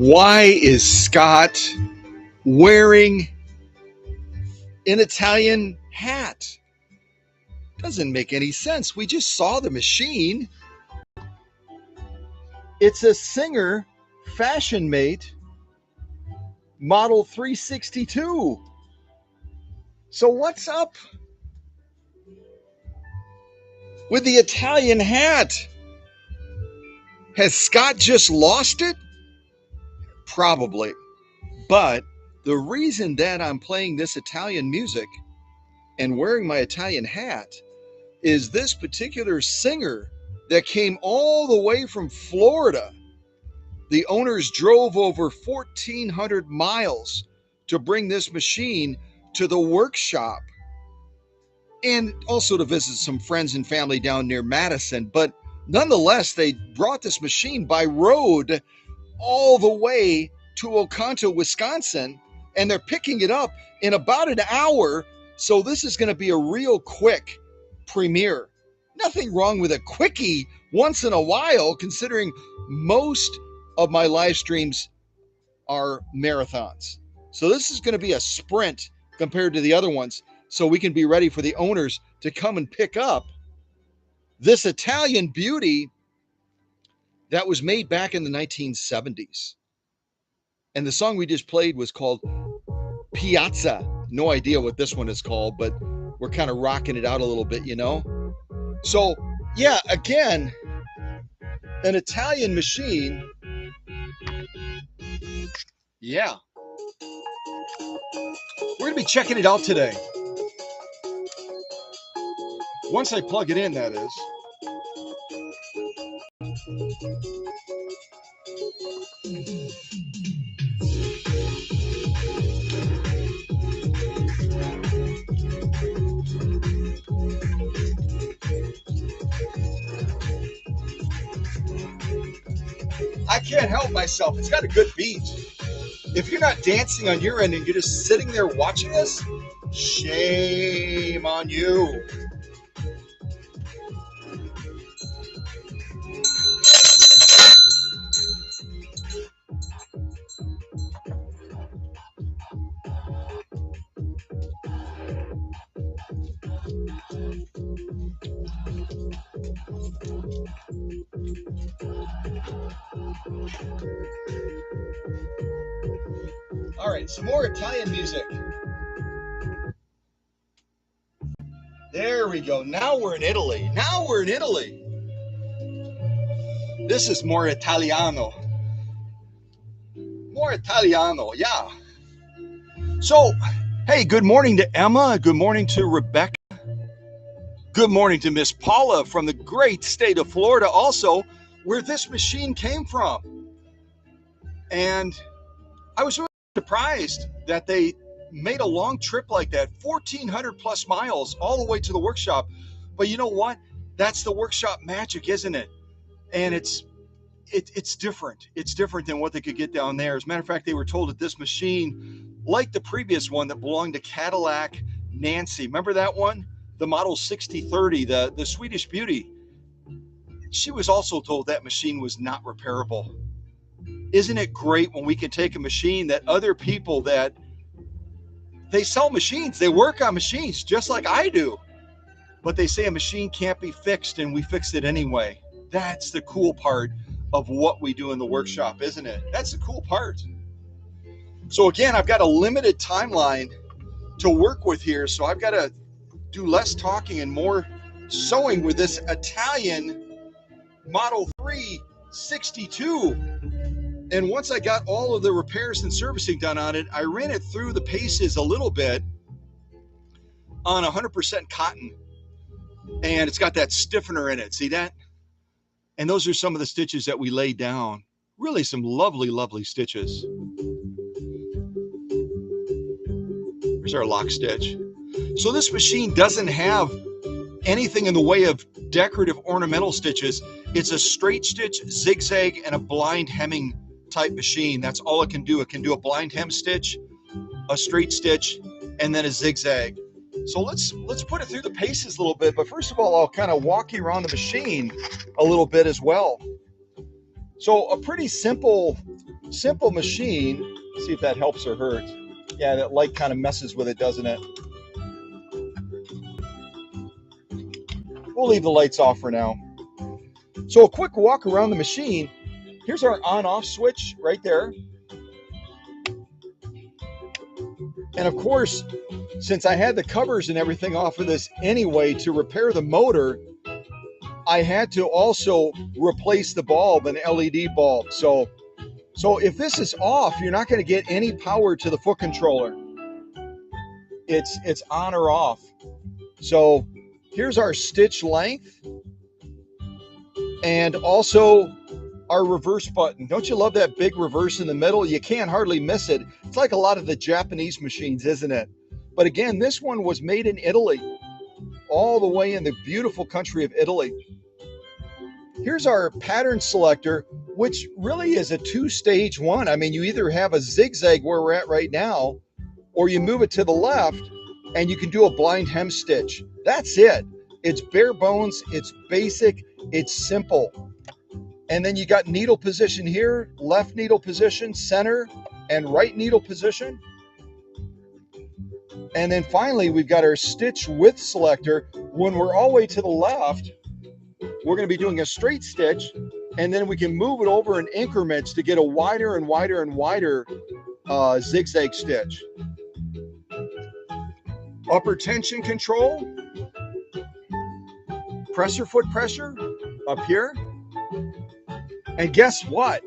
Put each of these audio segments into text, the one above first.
Why is Scott wearing an Italian hat? Doesn't make any sense. We just saw the machine. It's a Singer Fashion Mate Model 362. So what's up with the Italian hat? Has Scott just lost it? Probably. But the reason that I'm playing this Italian music and wearing my Italian hat is this particular singer that came all the way from Florida. The owners drove over 1,400 miles to bring this machine to the workshop and also to visit some friends and family down near Madison. But nonetheless, they brought this machine by road all the way to Oconto, Wisconsin, and they're picking it up in about an hour. So this is going to be a real quick premiere. Nothing wrong with a quickie once in a while, considering most of my live streams are marathons. So this is going to be a sprint compared to the other ones, so we can be ready for the owners to come and pick up this Italian beauty that was made back in the 1970s. And the song we just played was called Piazza. No idea what this one is called, but we're kind of rocking it out a little bit, you know? So, yeah, again, an Italian machine. Yeah. We're going to be checking it out today. Once I plug it in, that is. I can't help myself. It's got a good beat. If you're not dancing on your end and you're just sitting there watching us, shame on you. All right, some more Italian music. There we go. Now we're in Italy. Now we're in Italy. This is more Italiano. More Italiano, yeah. So, hey, good morning to Emma. Good morning to Rebecca. Good morning to Miss Paula from the great state of Florida, also, where this machine came from. And I was really surprised that they made a long trip like that, 1,400 plus miles all the way to the workshop. But you know what? That's the workshop magic, isn't it? And it's different. It's different than what they could get down there. As a matter of fact, they were told that this machine, like the previous one that belonged to Cadillac Nancy, remember that one? The Model 6030, the Swedish Beauty. She was also told that machine was not repairable. Isn't it great when we can take a machine that other people that they sell machines, they work on machines just like I do, but they say a machine can't be fixed and we fix it anyway. That's the cool part of what we do in the workshop, isn't it? That's the cool part. So again, I've got a limited timeline to work with here, so I've got to do less talking and more sewing with this Italian Model 362. And once I got all of the repairs and servicing done on it, I ran it through the paces a little bit on 100% cotton. And it's got that stiffener in it. See that? And those are some of the stitches that we laid down. Really some lovely, lovely stitches. Here's our lock stitch. So this machine doesn't have anything in the way of decorative ornamental stitches. It's a straight stitch, zigzag, and a blind hemming type machine. That's all it can do. It can do a blind hem stitch, a straight stitch, and then a zigzag. So let's put it through the paces a little bit. But first of all, I'll kind of walk you around the machine a little bit as well. So a pretty simple Simple machine. Let's see if that helps or hurts. Yeah, that light kind of messes with it, doesn't it? We'll leave the lights off for now. So a quick walk around the machine. Here's our on-off switch right there. And of course, since I had the covers and everything off of this anyway to repair the motor, I had to also replace the bulb, an LED bulb. So if this is off, you're not going to get any power to the foot controller. It's on or off. So here's our stitch length and also our reverse button. Don't you love that big reverse in the middle? You can't hardly miss it. It's like a lot of the Japanese machines, isn't it? But again, this one was made in Italy, all the way in the beautiful country of Italy. Here's our pattern selector, which really is a two-stage one. I mean, you either have a zigzag where we're at right now, or you move it to the left and you can do a blind hem stitch. That's it. It's bare bones, it's basic, it's simple. And then you got needle position here, left needle position, center, and right needle position. And then finally, we've got our stitch width selector. When we're all the way to the left, we're going to be doing a straight stitch, and then we can move it over in increments to get a wider and wider and wider zigzag stitch. Upper tension control, presser foot pressure up here. And guess what?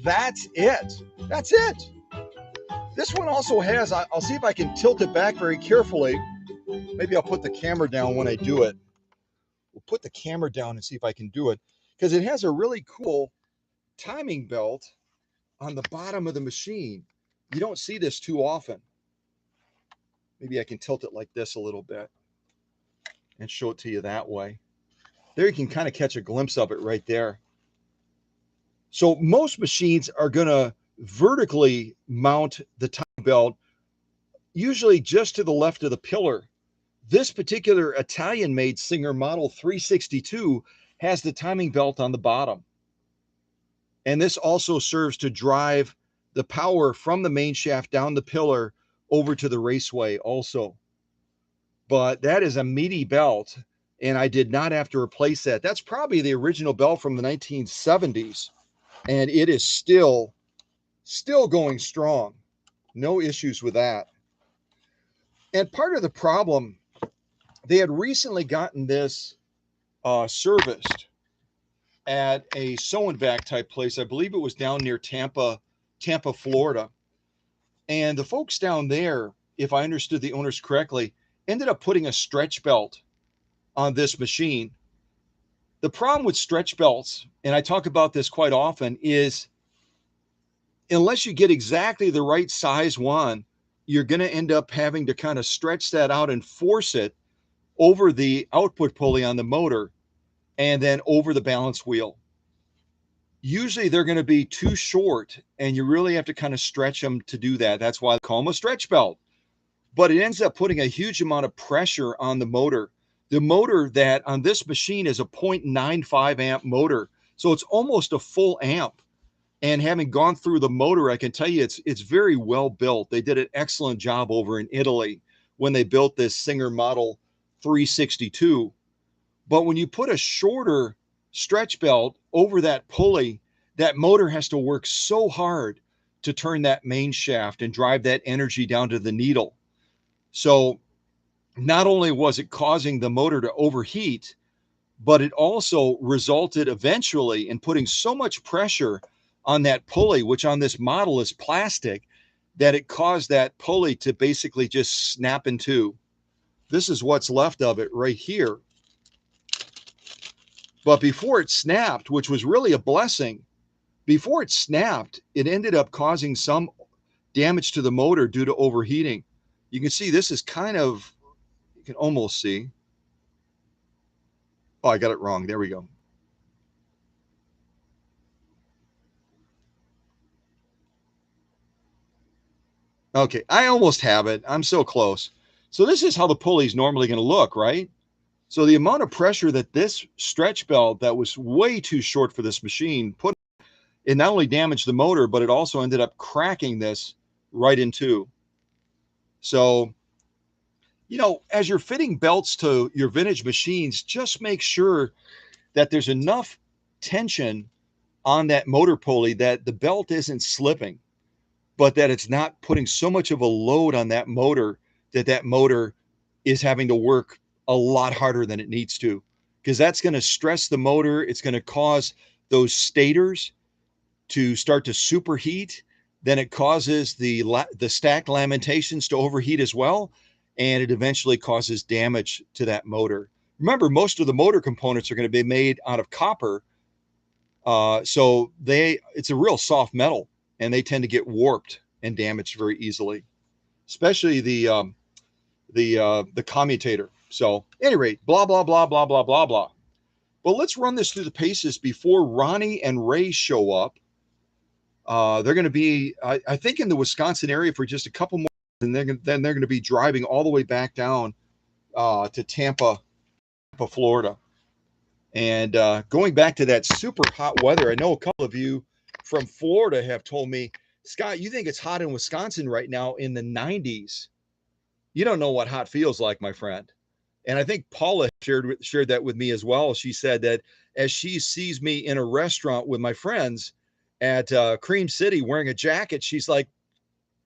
That's it. That's it. This one also has, I'll see if I can tilt it back very carefully. Maybe I'll put the camera down when I do it. We'll put the camera down and see if I can do it, because it has a really cool timing belt on the bottom of the machine. You don't see this too often. Maybe I can tilt it like this a little bit and show it to you that way. There you can kind of catch a glimpse of it right there. So most machines are going to vertically mount the timing belt, usually just to the left of the pillar. This particular Italian-made Singer Model 362 has the timing belt on the bottom. And this also serves to drive the power from the main shaft down the pillar over to the raceway also. But that is a meaty belt, and I did not have to replace that. That's probably the original belt from the 1970s, and it is still going strong. No issues with that. And part of the problem, they had recently gotten this serviced at a sew and back type place. I believe it was down near Tampa, Florida. And the folks down there, if I understood the owners correctly, ended up putting a stretch belt on this machine. The problem with stretch belts, and I talk about this quite often, is unless you get exactly the right size one, you're going to end up having to kind of stretch that out and force it over the output pulley on the motor and then over the balance wheel. Usually they're going to be too short, and you really have to kind of stretch them to do that. That's why I call them a stretch belt. But it ends up putting a huge amount of pressure on the motor. The motor that on this machine is a 0.95 amp motor, so it's almost a full amp. And having gone through the motor, I can tell you it's very well built. They did an excellent job over in Italy when they built this Singer Model 362. But when you put a shorter stretch belt over that pulley, that motor has to work so hard to turn that main shaft and drive that energy down to the needle. So not only was it causing the motor to overheat, but it also resulted eventually in putting so much pressure on that pulley, which on this model is plastic, that it caused that pulley to basically just snap in two. This is what's left of it right here. But before it snapped, which was really a blessing, before it snapped, it ended up causing some damage to the motor due to overheating. You can see this is kind of, you can almost see. Oh, I got it wrong. There we go. Okay, I almost have it. I'm so close. So this is how the pulley is normally going to look, right? So the amount of pressure that this stretch belt that was way too short for this machine put, it not only damaged the motor, but it also ended up cracking this right in two. So, you know, as you're fitting belts to your vintage machines, just make sure that there's enough tension on that motor pulley that the belt isn't slipping, but that it's not putting so much of a load on that motor that that motor is having to work a lot harder than it needs to, because that's going to stress the motor. It's going to cause those stators to start to superheat. Then it causes the stacked lamentations to overheat as well, and it eventually causes damage to that motor. Remember, most of the motor components are going to be made out of copper, so it's a real soft metal, and they tend to get warped and damaged very easily, especially the commutator. So, at any rate, blah blah blah blah blah blah blah. But let's run this through the paces before Ronnie and Ray show up. They're going to be, I think, in the Wisconsin area for just a couple more, and then they're going to be driving all the way back down to Tampa, Florida. And going back to that super hot weather, I know a couple of you from Florida have told me, Scott, you think it's hot in Wisconsin right now in the 90s. You don't know what hot feels like, my friend. And I think Paula shared that with me as well. She said that as she sees me in a restaurant with my friends at Cream City wearing a jacket, she's like,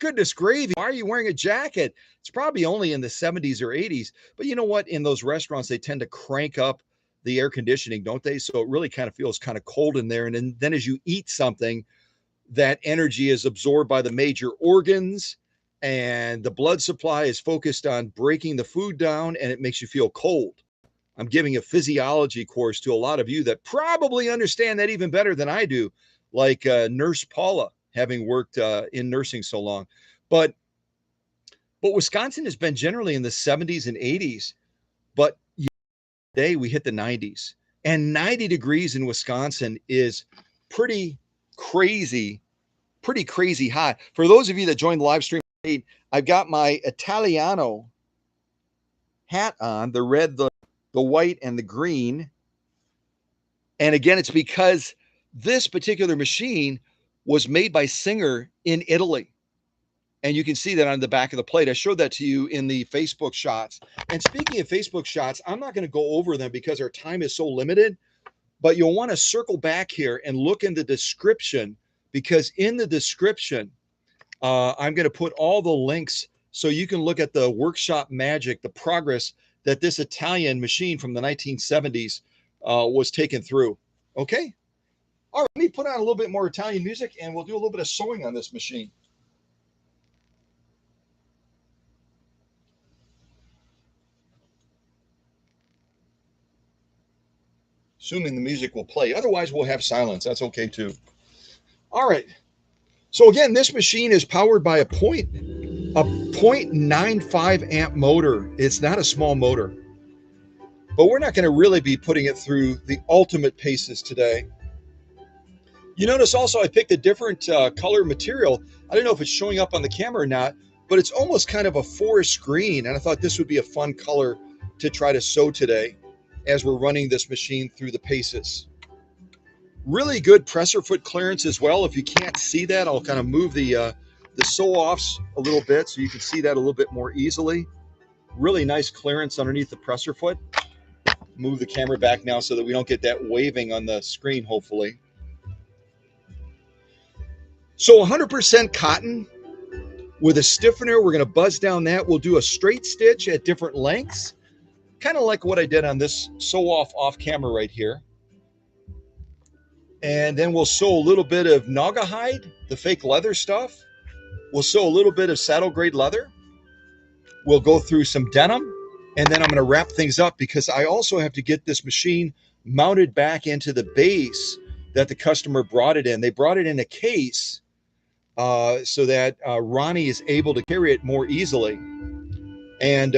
goodness gravy, why are you wearing a jacket? It's probably only in the 70s or 80s. But you know what? In those restaurants, they tend to crank up the air conditioning, don't they? So it really kind of feels kind of cold in there. And then as you eat something, that energy is absorbed by the major organs, and the blood supply is focused on breaking the food down, and it makes you feel cold. I'm giving a physiology course to a lot of you that probably understand that even better than I do, like Nurse Paula, having worked in nursing so long. But Wisconsin has been generally in the 70s and 80s, but today we hit the 90s, and 90 degrees in Wisconsin is pretty crazy hot. For those of you that joined the live stream, I've got my Italiano hat on, the red, the white, and the green. And again, it's because this particular machine was made by Singer in Italy. And you can see that on the back of the plate. I showed that to you in the Facebook shots. And speaking of Facebook shots, I'm not going to go over them because our time is so limited, but you'll want to circle back here and look in the description, because in the description, I'm going to put all the links so you can look at the workshop magic, the progress that this Italian machine from the 1970s was taken through. Okay? All right, let me put on a little bit more Italian music, and we'll do a little bit of sewing on this machine. Assuming the music will play. Otherwise, we'll have silence. That's okay, too. All right. So, again, this machine is powered by a 0.95 amp motor. It's not a small motor. But we're not going to really be putting it through the ultimate paces today. You notice also I picked a different color material. I don't know if it's showing up on the camera or not, but it's almost kind of a forest green. And I thought this would be a fun color to try to sew today as we're running this machine through the paces. Really good presser foot clearance as well. If you can't see that, I'll kind of move the sew-offs a little bit so you can see that a little bit more easily. Really nice clearance underneath the presser foot. Move the camera back now so that we don't get that waving on the screen, hopefully. So 100% cotton with a stiffener. We're going to buzz down that. We'll do a straight stitch at different lengths, kind of like what I did on this sew-off camera right here. And then we'll sew a little bit of Naga hide, the fake leather stuff. We'll sew a little bit of saddle grade leather. We'll go through some denim, and then I'm going to wrap things up because I also have to get this machine mounted back into the base that the customer brought it in. They brought it in a case so that Ronnie is able to carry it more easily. And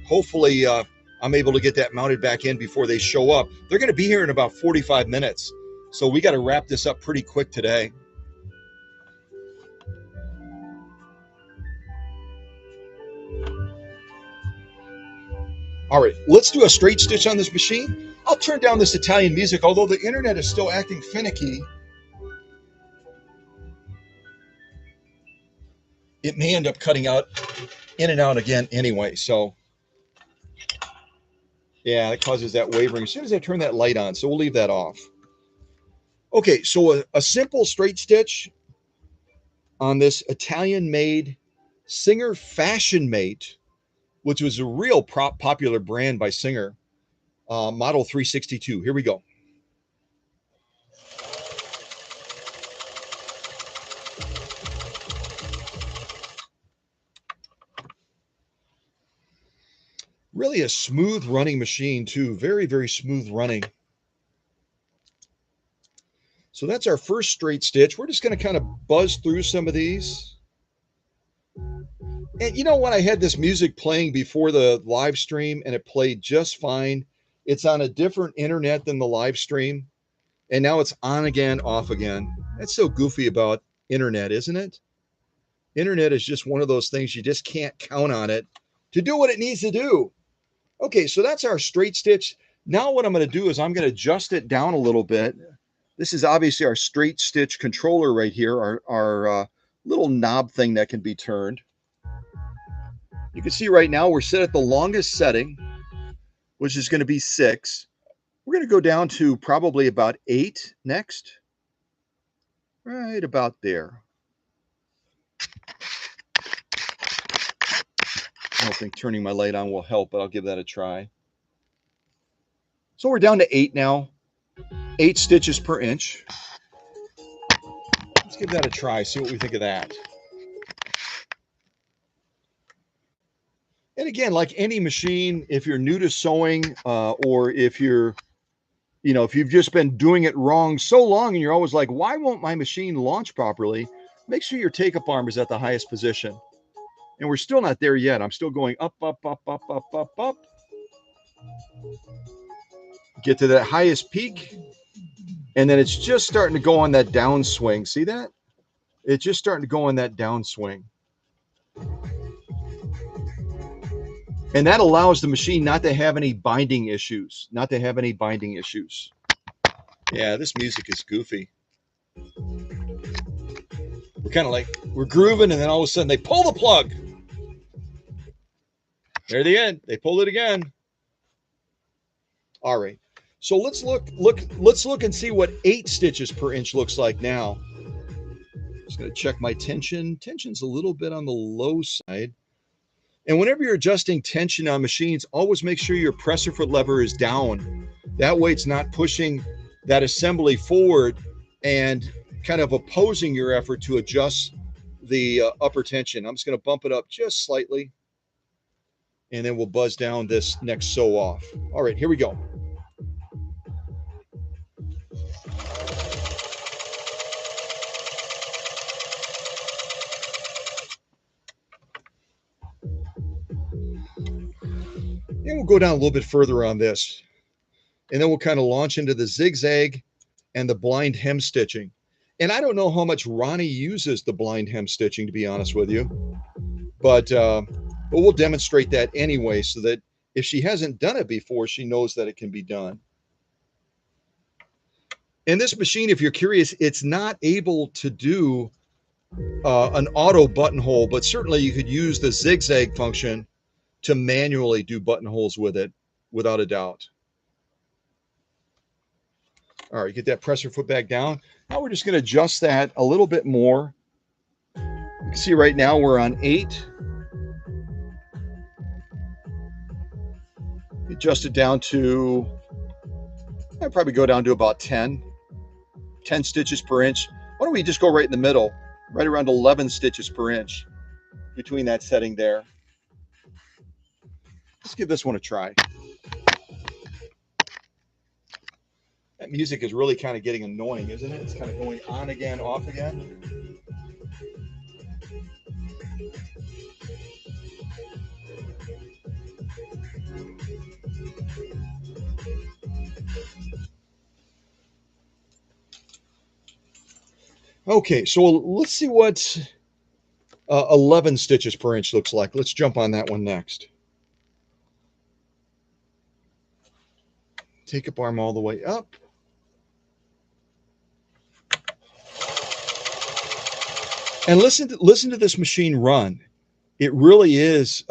hopefully I'm able to get that mounted back in before they show up. They're going to be here in about 45 minutes. So we got to wrap this up pretty quick today. All right, let's do a straight stitch on this machine. I'll turn down this Italian music, although the internet is still acting finicky. it may end up cutting out in and out again anyway. So yeah, it causes that wavering as soon as I turn that light on. So we'll leave that off. Okay, so a simple straight stitch on this Italian-made Singer Fashion Mate, which was a real popular brand by Singer, model 362. Here we go. Really a smooth running machine too. Very, very smooth running. So that's our first straight stitch. We're just going to kind of buzz through some of these. And you know what? I had this music playing before the live stream and it played just fine. It's on a different internet than the live stream. And now it's on again, off again. That's so goofy about internet, isn't it? Internet is just one of those things you just can't count on it to do what it needs to do. Okay, so that's our straight stitch. Now what I'm going to do is I'm going to adjust it down a little bit. This is obviously our straight stitch controller right here, our little knob thing that can be turned. You can see right now we're set at the longest setting, which is going to be 6. We're going to go down to probably about 8 next. Right about there. I don't think turning my light on will help, but I'll give that a try. So we're down to 8 now. 8 stitches per inch. Let's give that a try, see what we think of that. And again, like any machine, if you're new to sewing, or if you're, if you've just been doing it wrong so long and you're always like, why won't my machine launch properly? Make sure your take-up arm is at the highest position. And we're still not there yet. I'm still going up, up, up, up, up, up, up. Get to that highest peak. And then it's just starting to go on that downswing. See that? It's just starting to go on that downswing. And that allows the machine not to have any binding issues. Yeah, this music is goofy. We're kind of like, we're grooving, and then all of a sudden they pull the plug. There the end. They pulled it again. All right. So let's look and see what 8 stitches per inch looks like now. Just going to check my tension. Tension's a little bit on the low side. And whenever you're adjusting tension on machines, always make sure your presser foot lever is down. That way it's not pushing that assembly forward and kind of opposing your effort to adjust the upper tension. I'm just going to bump it up just slightly. And then we'll buzz down this next sew off. All right, here we go. And we'll go down a little bit further on this. And then we'll kind of launch into the zigzag and the blind hem stitching. And I don't know how much Ronnie uses the blind hem stitching, to be honest with you. But we'll demonstrate that anyway, so that if she hasn't done it before, she knows that it can be done. And this machine, if you're curious, it's not able to do an auto buttonhole, but certainly you could use the zigzag function to manually do buttonholes with it, without a doubt. All right, get that presser foot back down. Now we're just going to adjust that a little bit more. You can see right now we're on 8. Adjust it down to, I'd probably go down to about 10 stitches per inch. Why don't we just go right in the middle, right around 11 stitches per inch between that setting there. Let's give this one a try. That music is really kind of getting annoying, isn't it? It's kind of going on again, off again. Okay, so let's see what 11 stitches per inch looks like. Let's jump on that one next. Take-up arm all the way up. And listen to this machine run. It really is.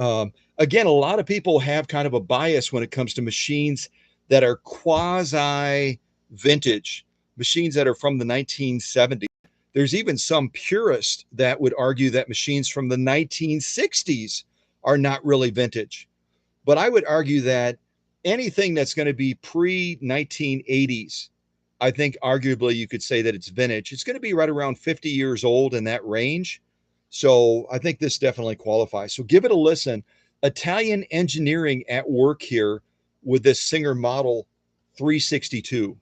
Again, a lot of people have kind of a bias when it comes to machines that are quasi vintage, machines that are from the 1970s. There's even some purists that would argue that machines from the 1960s are not really vintage. But I would argue that anything that's going to be pre 1980s, I think arguably you could say that it's vintage. It's going to be right around 50 years old in that range. So I think this definitely qualifies. So give it a listen. Italian engineering at work here with this Singer Model 362.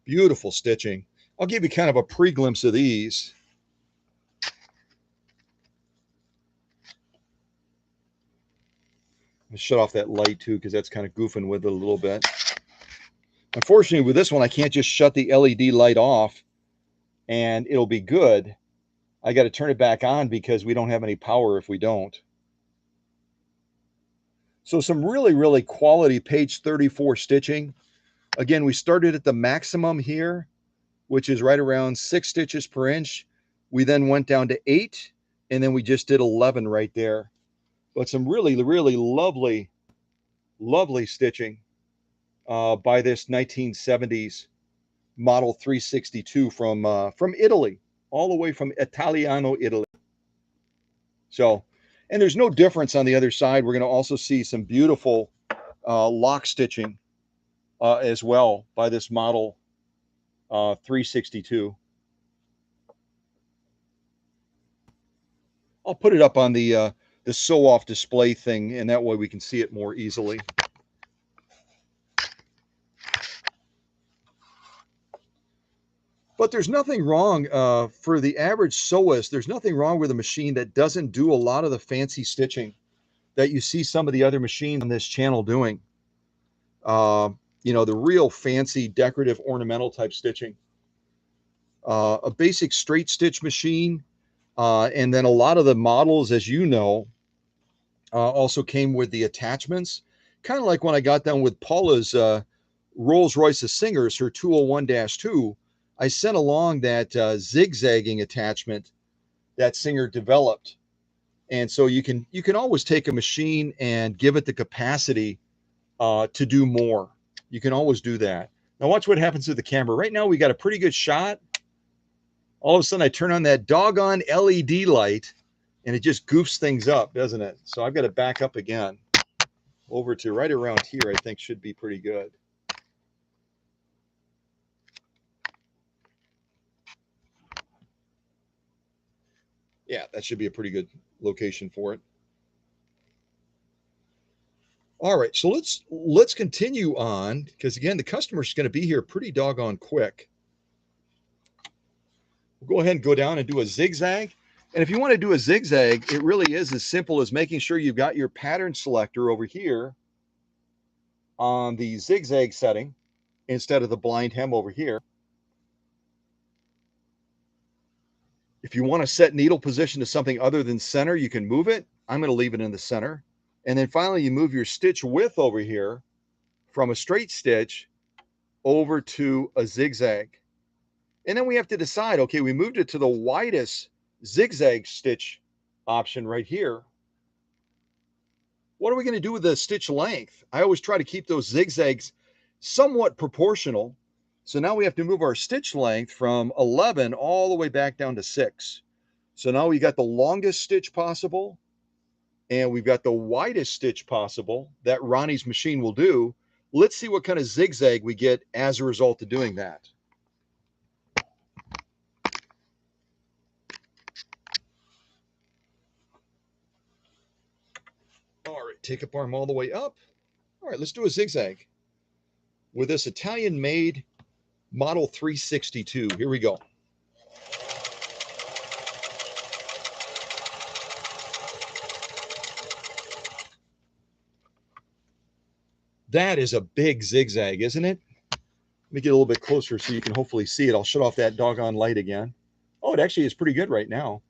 Beautiful stitching. I'll give you kind of a pre-glimpse of these. I'll shut off that light too, because that's kind of goofing with it a little bit. Unfortunately, with this one, I can't just shut the LED light off and it'll be good. I got to turn it back on because we don't have any power if we don't. So some really, really quality page 34 stitching. Again, we started at the maximum here, which is right around 6 stitches per inch. We then went down to 8, and then we just did 11 right there. But some really, really lovely, lovely stitching by this 1970s Model 362 from Italy, all the way from Italiano, Italy. So, and there's no difference on the other side. We're going to also see some beautiful lock stitching as well by this Model 362. I'll put it up on the sew off display thing, and that way we can see it more easily. But there's nothing wrong for the average sewist. There's nothing wrong with a machine that doesn't do a lot of the fancy stitching that you see some of the other machines on this channel doing. You know, the real fancy decorative ornamental type stitching. A basic straight stitch machine. And then a lot of the models, as you know, also came with the attachments. Kind of like when I got done with Paula's Rolls-Royce Singers, her 201-2, I sent along that zigzagging attachment that Singer developed. And so you can always take a machine and give it the capacity to do more. You can always do that. Now watch what happens to the camera. Right now we got a pretty good shot. All of a sudden I turn on that doggone LED light and it just goofs things up, doesn't it? So I've got to back up again over to right around here. I think should be pretty good. Yeah, that should be a pretty good location for it. All right, so let's continue on, because again, the customer's going to be here pretty doggone quick. We'll go ahead and go down and do a zigzag. And if you want to do a zigzag, it really is as simple as making sure you've got your pattern selector over here on the zigzag setting instead of the blind hem over here. If you want to set needle position to something other than center, you can move it. I'm going to leave it in the center. And then finally, you move your stitch width over here from a straight stitch over to a zigzag. And then we have to decide, okay, we moved it to the widest zigzag stitch option right here. What are we going to do with the stitch length? I always try to keep those zigzags somewhat proportional. So now we have to move our stitch length from 11 all the way back down to 6. So now we got the longest stitch possible, and we've got the widest stitch possible that Ronnie's machine will do. Let's see what kind of zigzag we get as a result of doing that. All right, take up arm all the way up. All right, let's do a zigzag with this Italian-made Model 362. Here we go. That is a big zigzag, isn't it? Let me get a little bit closer so you can hopefully see it. I'll shut off that doggone light again. Oh, it actually is pretty good right now.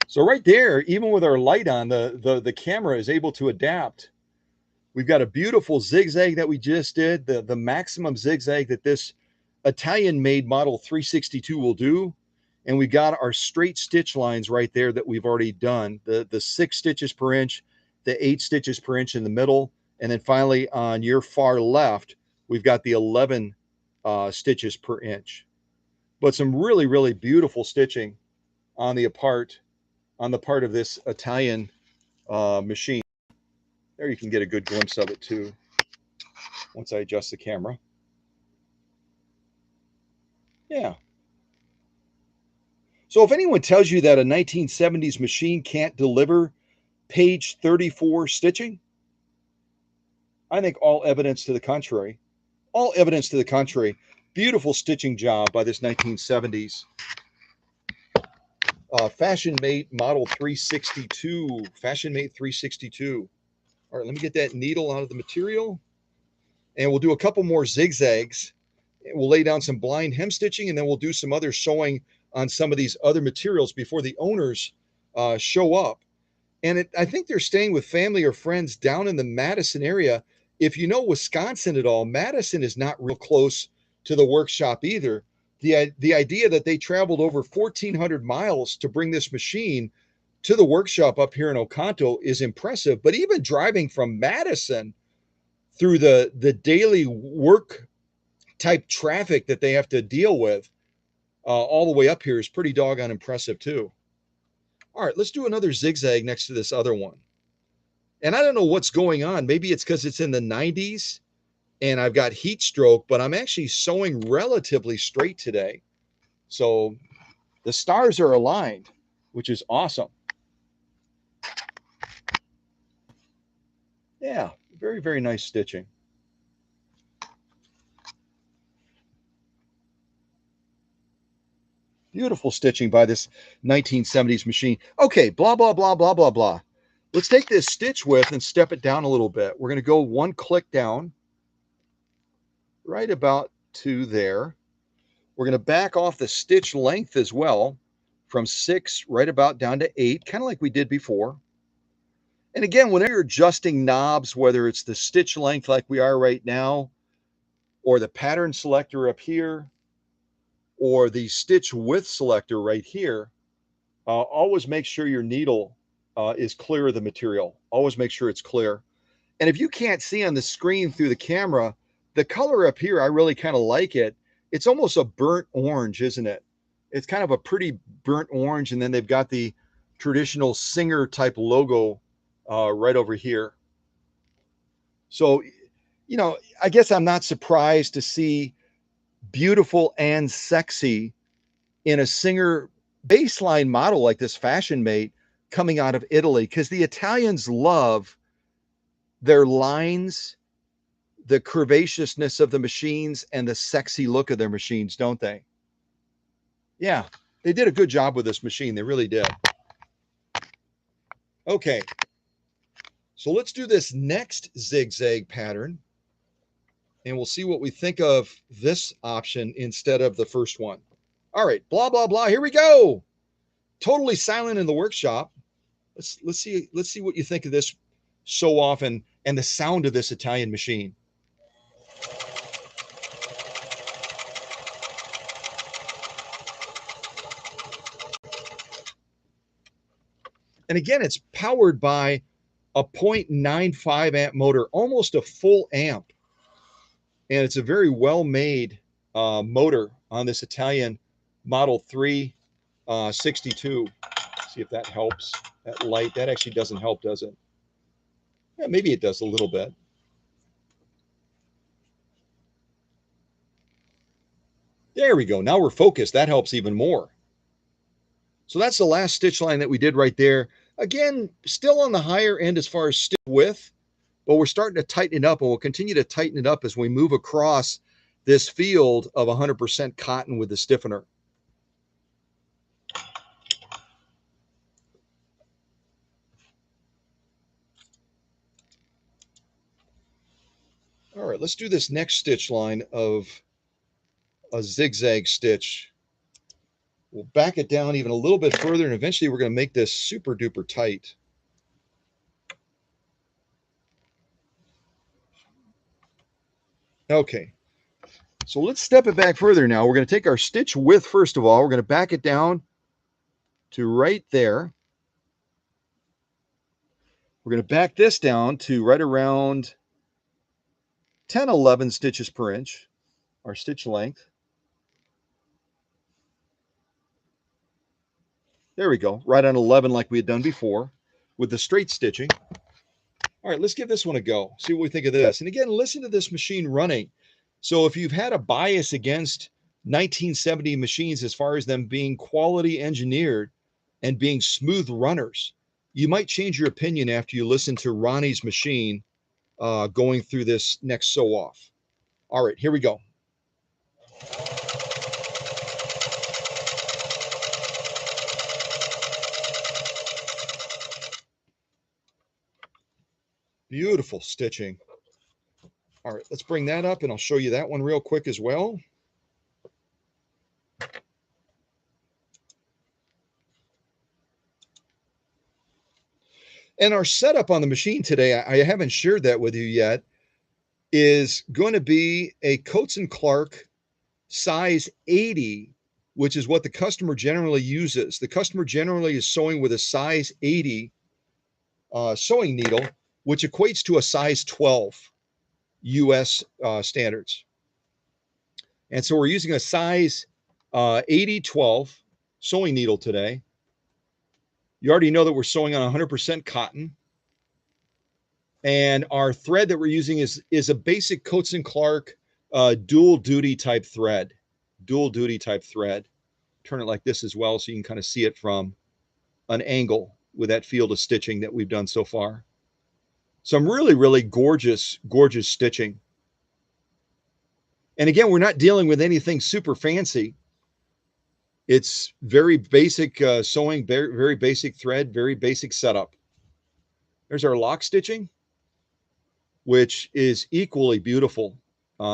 So right there, even with our light on, the camera is able to adapt We've got a beautiful zigzag that we just did, the maximum zigzag that this Italian-made Model 362 will do. And we got our straight stitch lines right there that we've already done. The 6 stitches per inch, the 8 stitches per inch in the middle. And then finally on your far left, we've got the 11 stitches per inch. But some really, really beautiful stitching on the part of this Italian machine. There you can get a good glimpse of it too, once I adjust the camera. Yeah. So if anyone tells you that a 1970s machine can't deliver page 34 stitching, I think all evidence to the contrary. All evidence to the contrary. Beautiful stitching job by this 1970s Fashion Mate Model 362. Fashion Mate 362. All right, let me get that needle out of the material. And we'll do a couple more zigzags. We'll lay down some blind hem stitching, and then we'll do some other sewing on some of these other materials before the owners show up. And I think they're staying with family or friends down in the Madison area. If you know Wisconsin at all, Madison is not real close to the workshop either. The idea that they traveled over 1,400 miles to bring this machine to the workshop up here in Oconto is impressive. But even driving from Madison through the daily work type traffic that they have to deal with all the way up here is pretty doggone impressive too. All right, let's do another zigzag next to this other one. And I don't know what's going on. Maybe it's because it's in the 90s and I've got heat stroke, but I'm actually sewing relatively straight today. So the stars are aligned, which is awesome. Yeah, very, very nice stitching. Beautiful stitching by this 1970s machine. Okay, blah, blah, blah, blah, blah, blah. Let's take this stitch width and step it down a little bit. We're going to go one click down, right about to there. We're going to back off the stitch length as well from 6 right about down to 8, kind of like we did before. And again, whenever you're adjusting knobs, whether it's the stitch length like we are right now, or the pattern selector up here, or the stitch width selector right here, always make sure your needle is clear of the material. Always make sure it's clear. And if you can't see on the screen through the camera, the color up here, I really kind of like it. It's almost a burnt orange, isn't it? It's kind of a pretty burnt orange. And then they've got the traditional Singer type logo right over here. So, you know, I guess I'm not surprised to see beautiful and sexy in a Singer baseline model like this Fashion Mate coming out of Italy, because the Italians love their lines, the curvaceousness of the machines, and the sexy look of their machines, don't they? Yeah, they did a good job with this machine. They really did. Okay, so let's do this next zigzag pattern, and we'll see what we think of this option instead of the first one. All right, blah, blah, blah. Here we go. Totally silent in the workshop. Let's see what you think of this sew off and the sound of this Italian machine. And again, it's powered by a 0.95 amp motor, almost a full amp. And it's a very well-made motor on this Italian Model 362. See if that helps. That light, that actually doesn't help, does it? Yeah, maybe it does a little bit. There we go. Now we're focused. That helps even more. So that's the last stitch line that we did right there. Again, still on the higher end as far as stitch width, but we're starting to tighten it up, and we'll continue to tighten it up as we move across this field of 100% cotton with the stiffener. All right, let's do this next stitch line of a zigzag stitch. We'll back it down even a little bit further, and eventually we're going to make this super duper tight. Okay, so let's step it back further now. We're going to take our stitch width, first of all. We're going to back it down to right there. We're going to back this down to right around 10, 11 stitches per inch, our stitch length. There we go, right on 11 like we had done before with the straight stitching. All right, let's give this one a go. See what we think of this. And again, listen to this machine running. So if you've had a bias against 1970 machines as far as them being quality engineered and being smooth runners, you might change your opinion after you listen to Ronnie's machine going through this next sew off. All right, here we go. Beautiful stitching. All right, let's bring that up and I'll show you that one real quick as well. And our setup on the machine today, I haven't shared that with you yet, is going to be a Coates and Clark size 80, which is what the customer generally uses. The customer generally is sewing with a size 80 sewing needle, which equates to a size 12 US standards. And so we're using a size 80 12 sewing needle today. You already know that we're sewing on 100% cotton. And our thread that we're using is a basic Coates and Clark dual duty type thread. Dual duty type thread. Turn it like this as well so you can kind of see it from an angle with that field of stitching that we've done so far. Some really, really gorgeous, gorgeous stitching. And again, we're not dealing with anything super fancy. It's very basic sewing, very, very basic thread, very basic setup. There's our lock stitching, which is equally beautiful,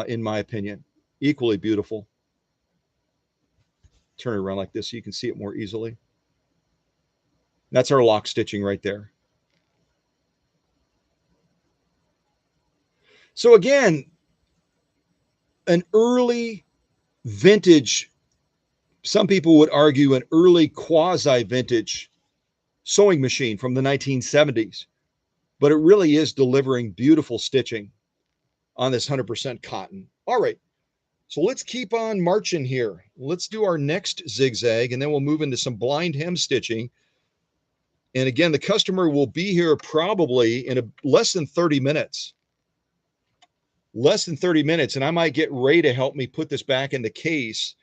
in my opinion. Equally beautiful. Turn it around like this so you can see it more easily. That's our lock stitching right there. So again, an early vintage, some people would argue an early quasi-vintage sewing machine from the 1970s, but it really is delivering beautiful stitching on this 100% cotton. All right, so let's keep on marching here. Let's do our next zigzag, and then we'll move into some blind hem stitching. And again, the customer will be here probably in less than 30 minutes. Less than 30 minutes, and I might get Ray to help me put this back in the case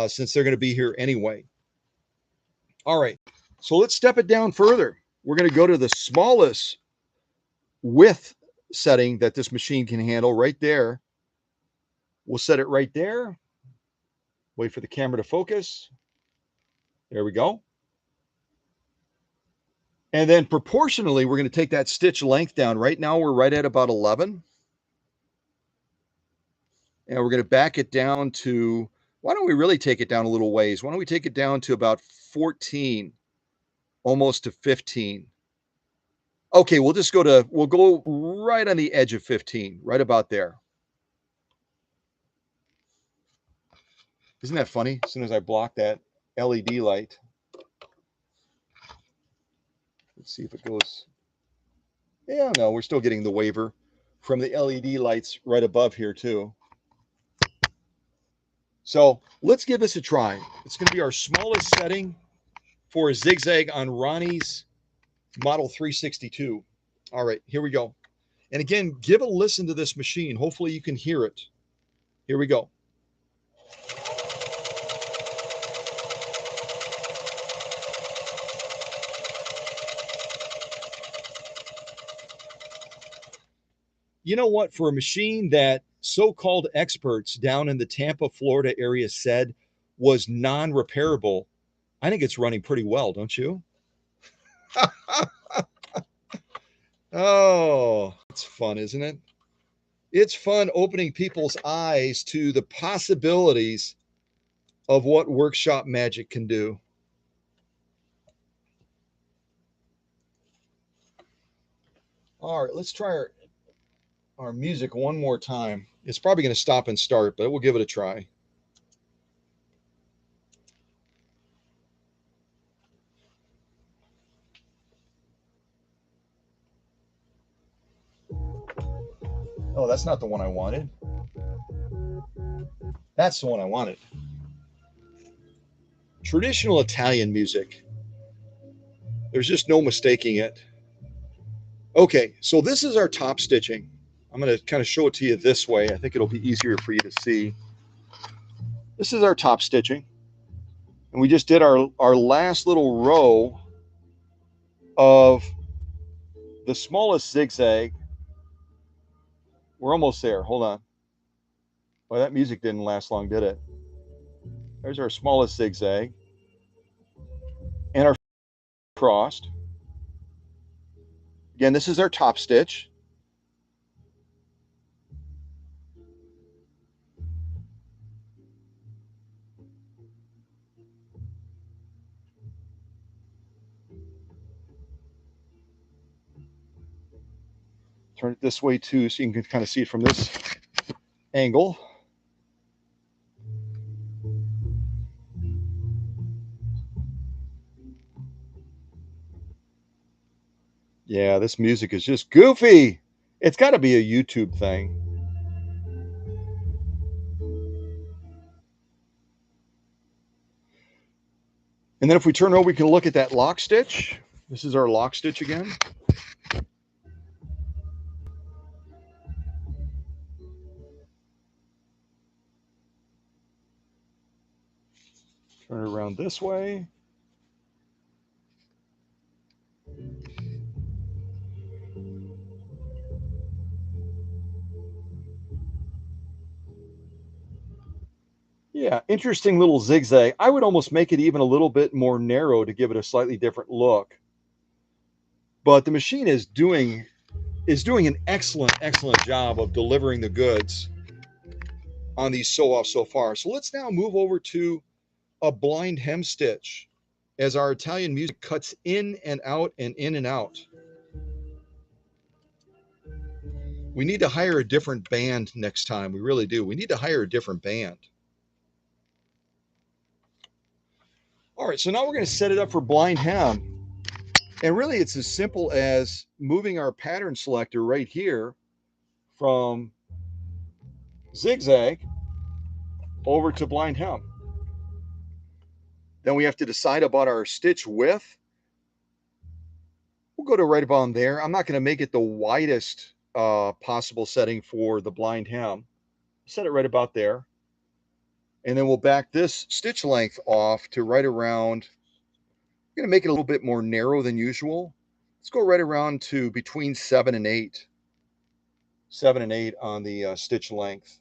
since they're going to be here anyway. All right, so let's step it down further. We're going to go to the smallest width setting that this machine can handle right there. We'll set it right there. Wait for the camera to focus. There we go. And then proportionally, we're going to take that stitch length down. Right now, we're right at about 11. And we're going to back it down to, why don't we really take it down a little ways? Why don't we take it down to about 14, almost to 15. Okay, we'll go right on the edge of 15, right about there. Isn't that funny? As soon as I block that LED light. Let's see if it goes. Yeah, no, we're still getting the waiver from the LED lights right above here too. So let's give this a try. It's going to be our smallest setting for a zigzag on Ronnie's Model 362. All right, here we go. And again, give a listen to this machine. Hopefully you can hear it. Here we go. You know what? For a machine that so-called experts down in the Tampa, Florida area said was non-repairable, I think it's running pretty well, don't you? Oh, it's fun, isn't it? It's fun opening people's eyes to the possibilities of what workshop magic can do. All right, let's try our music one more time. It's probably going to stop and start, but we'll give it a try. Oh, that's not the one I wanted. That's the one I wanted. Traditional Italian music. There's just no mistaking it. Okay, so this is our top stitching. I'm going to kind of show it to you this way. I think it'll be easier for you to see. This is our top stitching. And we just did our last little row of the smallest zigzag. We're almost there. Hold on. Well, that music didn't last long, did it? There's our smallest zigzag. And our crossed. Again, this is our top stitch. Turn it this way too, so you can kind of see it from this angle. Yeah, this music is just goofy. It's got to be a YouTube thing. And then if we turn over, we can look at that lock stitch. This is our lock stitch again. Turn it around this way. Yeah, interesting little zigzag. I would almost make it even a little bit more narrow to give it a slightly different look. But the machine is doing an excellent job of delivering the goods on these sew-offs so far. So let's now move over to a blind hem stitch as our Italian music cuts in and out and in and out. We need to hire a different band next time. We really do. We need to hire a different band. All right, so now we're going to set it up for blind hem. And really, it's as simple as moving our pattern selector right here from zigzag over to blind hem. Then we have to decide about our stitch width. We'll go to right about there. I'm not going to make it the widest possible setting for the blind hem. Set it right about there. And then we'll back this stitch length off to right around. I'm going to make it a little bit more narrow than usual. Let's go right around to between 7 and 8. 7 and 8 on the stitch length.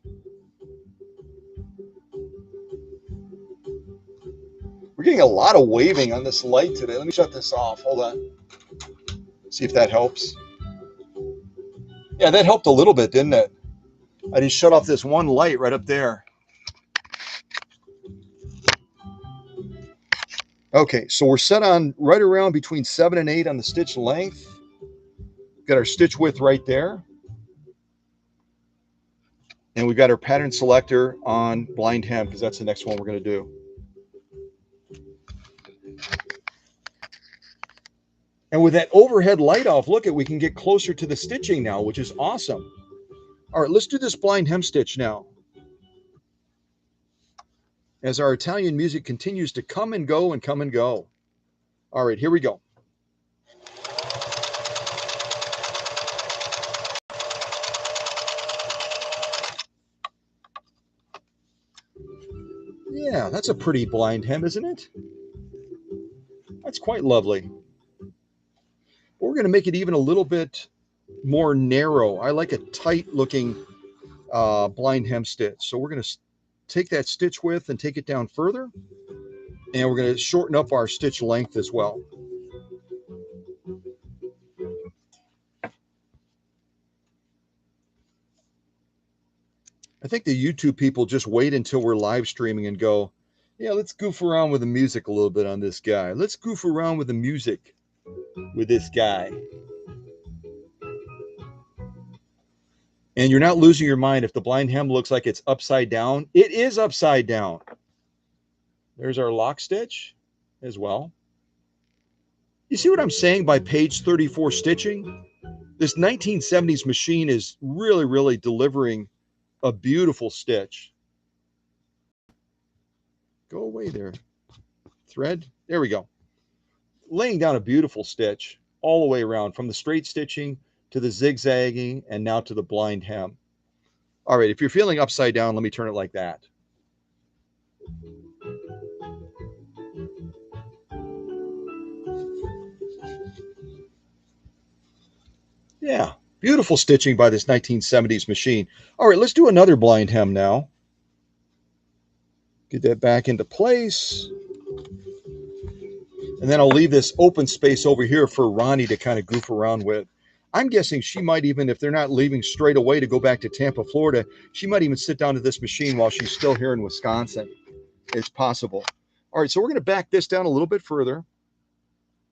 We're getting a lot of waving on this light today. Let me shut this off. Hold on. See if that helps. Yeah, that helped a little bit, didn't it? I just shut off this one light right up there. Okay, so we're set on right around between 7 and 8 on the stitch length. Got our stitch width right there. And we've got our pattern selector on blind hem because that's the next one we're going to do. And with that overhead light off, look, we can get closer to the stitching now, which is awesome. All right, let's do this blind hem stitch now. As our Italian music continues to come and go and come and go. All right, here we go. Yeah, that's a pretty blind hem, isn't it? That's quite lovely. We're going to make it even a little bit more narrow. I like a tight looking blind hem stitch. So we're going to take that stitch width and take it down further. And we're going to shorten up our stitch length as well. I think the YouTube people just wait until we're live streaming and go, yeah, let's goof around with the music a little bit on this guy. Let's goof around with the music with this guy. And you're not losing your mind if the blind hem looks like it's upside down. It is upside down. There's our lock stitch as well. You see what I'm saying by page 34 stitching? This 1970s machine is really, really delivering a beautiful stitch. Go away there. Thread. There we go. Laying down a beautiful stitch all the way around, from the straight stitching to the zigzagging and now to the blind hem. All right, if you're feeling upside down, let me turn it like that. Yeah, beautiful stitching by this 1970s machine. All right, let's do another blind hem now. Get that back into place. And then I'll leave this open space over here for Ronnie to kind of goof around with. I'm guessing she might even, if they're not leaving straight away to go back to Tampa, Florida, she might even sit down to this machine while she's still here in Wisconsin. It's possible. All right, so we're going to back this down a little bit further.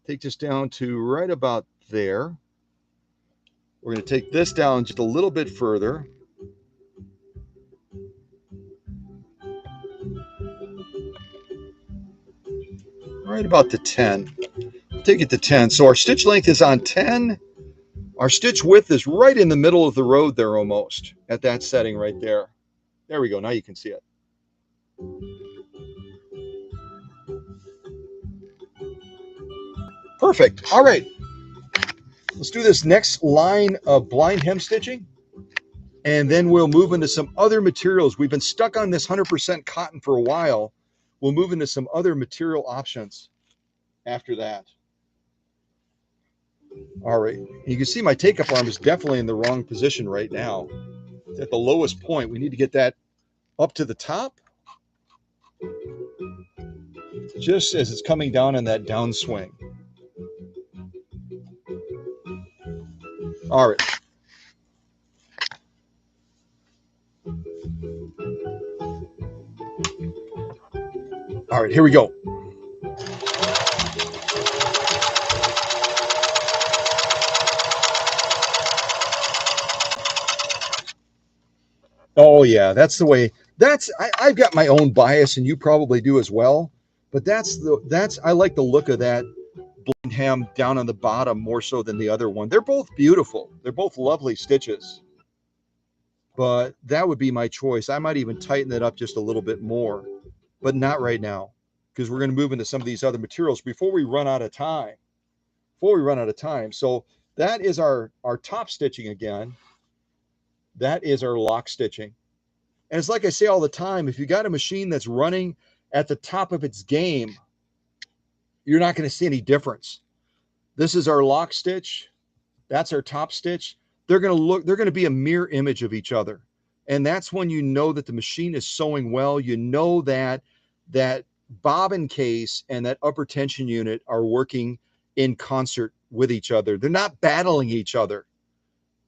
Take this down to right about there. We're going to take this down just a little bit further. Right about to 10. Take it to 10. So our stitch length is on 10. Our stitch width is right in the middle of the road there, almost at that setting right there. There we go. Now you can see it. Perfect. All right. Let's do this next line of blind hem stitching, and then we'll move into some other materials. We've been stuck on this 100% cotton for a while. We'll move into some other material options after that. All right. You can see my take-up arm is definitely in the wrong position right now. It's at the lowest point. We need to get that up to the top, just as it's coming down in that downswing. All right. All right, here we go. Oh yeah, that's the way. I've got my own bias, and you probably do as well. But I like the look of that blind hem down on the bottom more so than the other one. They're both beautiful. They're both lovely stitches. But that would be my choice. I might even tighten it up just a little bit more, but not right now, because we're going to move into some of these other materials before we run out of time. So that is our top stitching again. That is our lock stitching. And it's like I say all the time, if you got a machine that's running at the top of its game, you're not going to see any difference. This is our lock stitch. That's our top stitch. They're going to be a mirror image of each other. And that's when you know that the machine is sewing well. You know that bobbin case and that upper tension unit are working in concert with each other. They're not battling each other.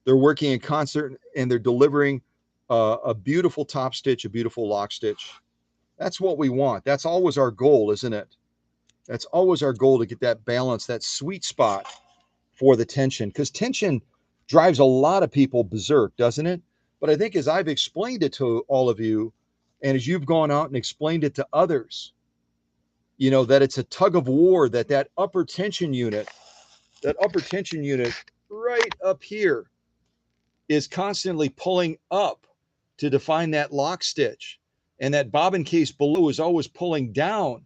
They're working in concert, and they're delivering a beautiful top stitch, a beautiful lock stitch. That's what we want. That's always our goal, isn't it? That's always our goal, to get that balance, that sweet spot for the tension, because tension drives a lot of people berserk, doesn't it? But I think as I've explained it to all of you, and as you've gone out and explained it to others, you know, that it's a tug of war, that upper tension unit right up here is constantly pulling up to define that lock stitch. And that bobbin case below is always pulling down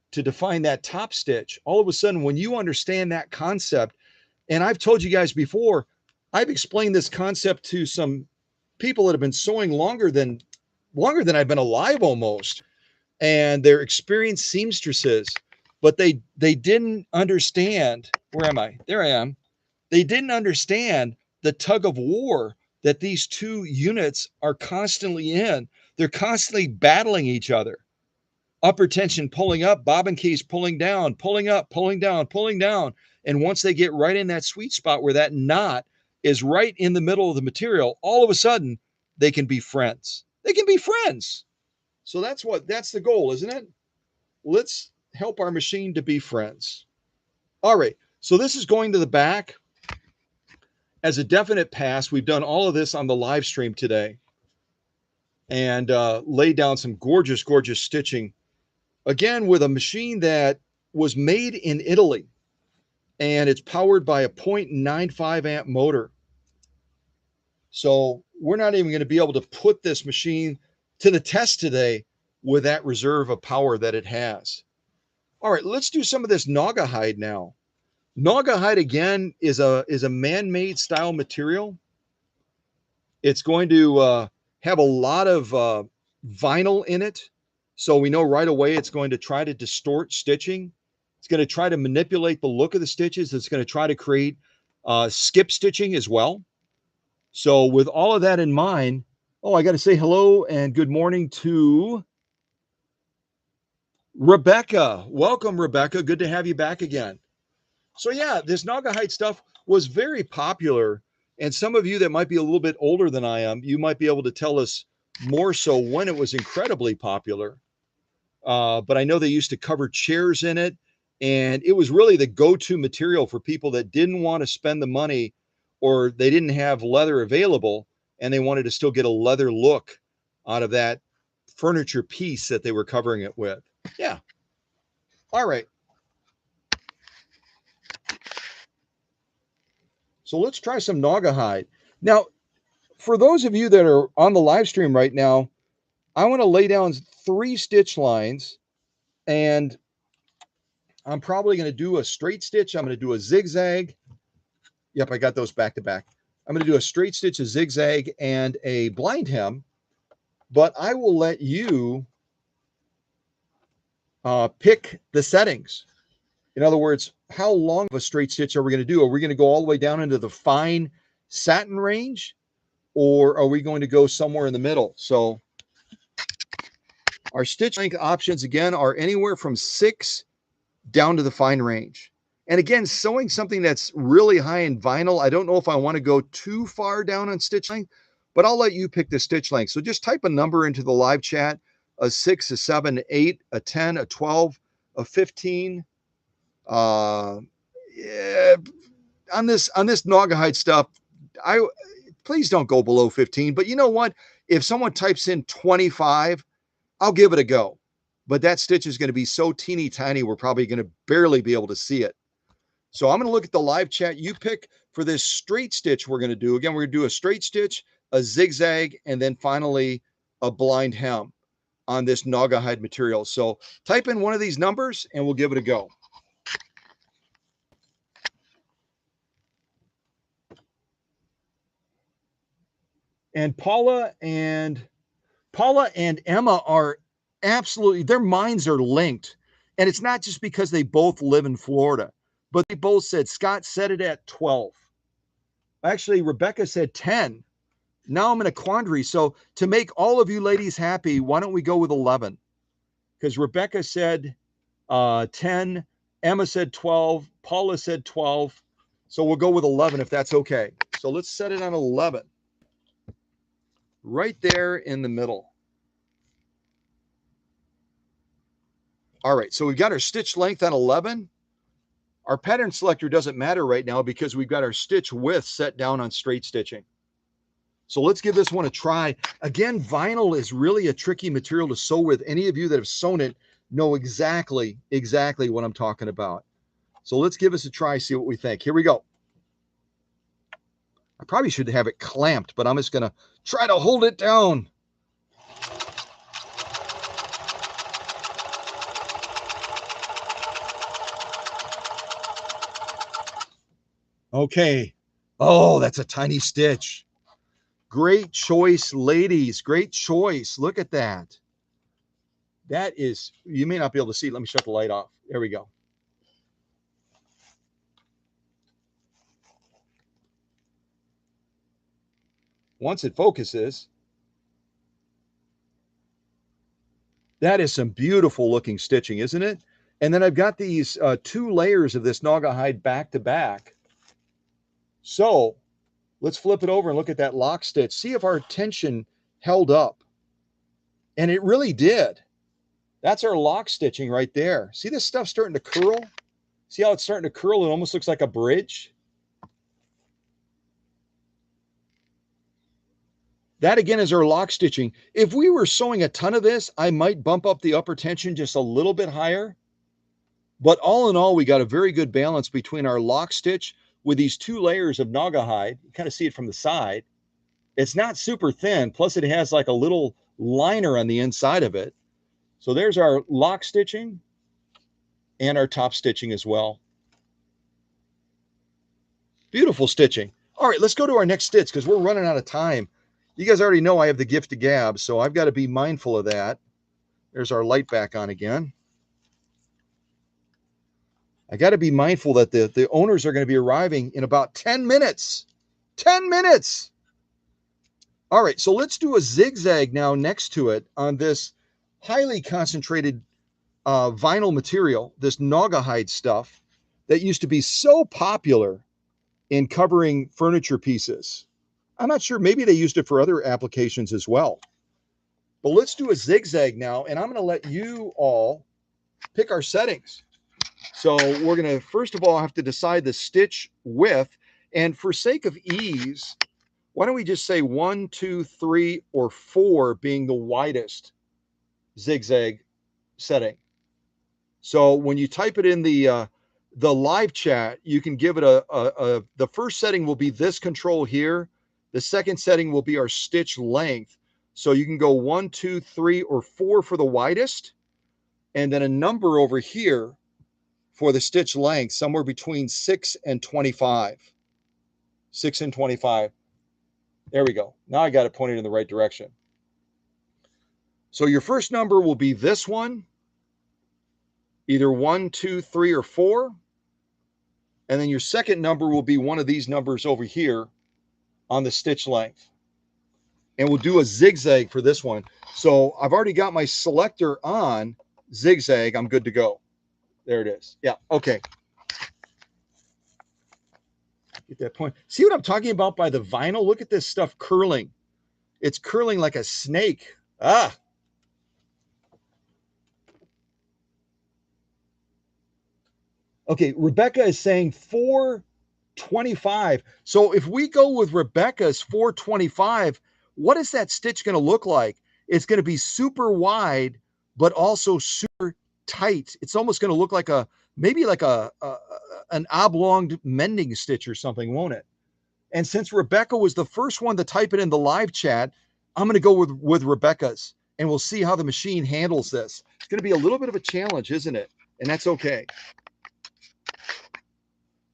to define that top stitch. All of a sudden, when you understand that concept, and I've told you guys before, I've explained this concept to some people that have been sewing longer than I've been alive almost. And they're experienced seamstresses, but they didn't understand. Where am I? There I am. They didn't understand the tug of war that these two units are constantly in. They're constantly battling each other. Upper tension pulling up, bobbin case pulling down, pulling up, pulling down, pulling down. And once they get right in that sweet spot where that knot is right in the middle of the material, all of a sudden they can be friends. They can be friends. So that's the goal, isn't it? Let's help our machine to be friends. All right. So this is going to the back. as a definite pass, we've done all of this on the live stream today and laid down some gorgeous, gorgeous stitching. Again, with a machine that was made in Italy, and it's powered by a 0.95 amp motor. So we're not even going to be able to put this machine to the test today with that reserve of power that it has. All right, let's do some of this Naugahyde now. Naugahyde, again, is a man-made style material. It's going to have a lot of vinyl in it. So we know right away it's going to try to distort stitching. It's going to try to manipulate the look of the stitches. It's going to try to create skip stitching as well. So with all of that in mind, oh, I got to say hello and good morning to Rebecca. Welcome, Rebecca. Good to have you back again. So yeah, this Naugahyde stuff was very popular. And some of you that might be a little bit older than I am, you might be able to tell us more so when it was incredibly popular. But I know they used to cover chairs in it. And it was really the go-to material for people that didn't want to spend the money or they didn't have leather available and they wanted to still get a leather look out of that furniture piece that they were covering it with. Yeah. All right. So let's try some Naugahyde. Now, for those of you that are on the live stream right now, I want to lay down 3 stitch lines, and I'm probably going to do a straight stitch. I'm going to do a zigzag. Yep, I got those back to back. I'm going to do a straight stitch, a zigzag, and a blind hem, but I will let you pick the settings. In other words, how long of a straight stitch are we going to do? Are we going to go all the way down into the fine satin range, or are we going to go somewhere in the middle? So our stitch length options, again, are anywhere from 6 down to the fine range. And again, sewing something that's really high in vinyl, I don't know if I want to go too far down on stitch length, but I'll let you pick the stitch length. So just type a number into the live chat, a 6, a 7, 8, a 10, a 12, a 15. Yeah, on this Naugahyde stuff, please don't go below 15. But you know what? If someone types in 25, I'll give it a go. But that stitch is going to be so teeny tiny, we're probably going to barely be able to see it. So I'm going to look at the live chat. You pick for this straight stitch we're going to do. Again, we're going to do a straight stitch, a zigzag, and then finally a blind hem on this Naugahyde material. So type in one of these numbers and we'll give it a go. And Paula and Emma are absolutely, their minds are linked. And it's not just because they both live in Florida, but they both said, Scott said it at 12. Actually, Rebecca said 10. Now I'm in a quandary. So to make all of you ladies happy, why don't we go with 11? Because Rebecca said 10, Emma said 12, Paula said 12. So we'll go with 11 if that's okay. So let's set it on 11. Right there in the middle. All right, so we've got our stitch length on 11. Our pattern selector doesn't matter right now because we've got our stitch width set down on straight stitching. So let's give this one a try. Again, vinyl is really a tricky material to sew with. Any of you that have sewn it know exactly what I'm talking about. So let's give this a try, see what we think. Here we go. I probably should have it clamped, but I'm just going to try to hold it down. Okay. Oh, that's a tiny stitch. Great choice, ladies. Great choice. Look at that. That is, you may not be able to see. Let me shut the light off. There we go. Once it focuses, that is some beautiful looking stitching, isn't it? And then I've got these 2 layers of this Naugahyde back to back. So let's flip it over and look at that lock stitch. See if our tension held up. And it really did. That's our lock stitching right there. See this stuff starting to curl? See how it's starting to curl? It almost looks like a bridge. That again is our lock stitching. If we were sewing a ton of this, I might bump up the upper tension just a little bit higher. But all in all, we got a very good balance between our lock stitch with these 2 layers of Naugahyde. You kind of see it from the side. It's not super thin. Plus it has like a little liner on the inside of it. So there's our lock stitching and our top stitching as well. Beautiful stitching. All right, let's go to our next stitch because we're running out of time. You guys already know I have the gift of gab, so I've got to be mindful of that. There's our light back on again. I got to be mindful that the owners are going to be arriving in about 10 minutes. 10 minutes. All right, so let's do a zigzag now next to it on this highly concentrated vinyl material, this Naugahyde stuff that used to be so popular in covering furniture pieces. I'm not sure, maybe they used it for other applications as well. But let's do a zigzag now, and I'm going to let you all pick our settings. So we're going to, first of all, have to decide the stitch width. And for sake of ease, why don't we just say 1, 2, 3, or 4 being the widest zigzag setting. So when you type it in the live chat, you can give it the first setting will be this control here. The second setting will be our stitch length. So you can go 1, 2, 3, or 4 for the widest, and then a number over here for the stitch length, somewhere between 6 and 25. 6 and 25. There we go. Now I got it pointed in the right direction. So your first number will be this one, either 1, 2, 3, or 4. And then your second number will be one of these numbers over here on the stitch length. And we'll do a zigzag for this one. So I've already got my selector on zigzag. I'm good to go. There it is. Yeah, okay. Get that point. See what I'm talking about by the vinyl? Look at this stuff curling. It's curling like a snake. Ah. Okay, Rebecca is saying 425. So if we go with Rebecca's 425, what is that stitch going to look like? It's going to be super wide, but also super tight. It's almost going to look like maybe like an oblong mending stitch or something, won't it? And since Rebecca was the first one to type it in the live chat, I'm going to go with Rebecca's, and we'll see how the machine handles this. It's going to be a little bit of a challenge, isn't it? And that's okay.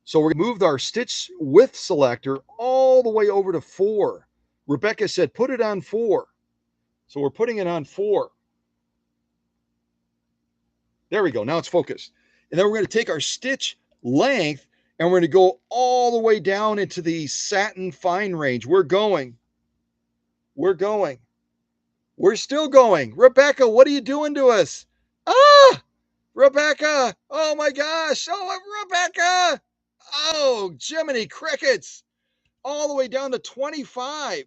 So we moved our stitch width selector all the way over to 4. Rebecca said, put it on 4. So we're putting it on 4. There we go. Now it's focused. And then we're going to take our stitch length and we're going to go all the way down into the satin fine range. We're going. We're going. We're still going. Rebecca, what are you doing to us? Ah! Rebecca! Oh my gosh! Oh, Rebecca! Oh, Jiminy Crickets! All the way down to 25.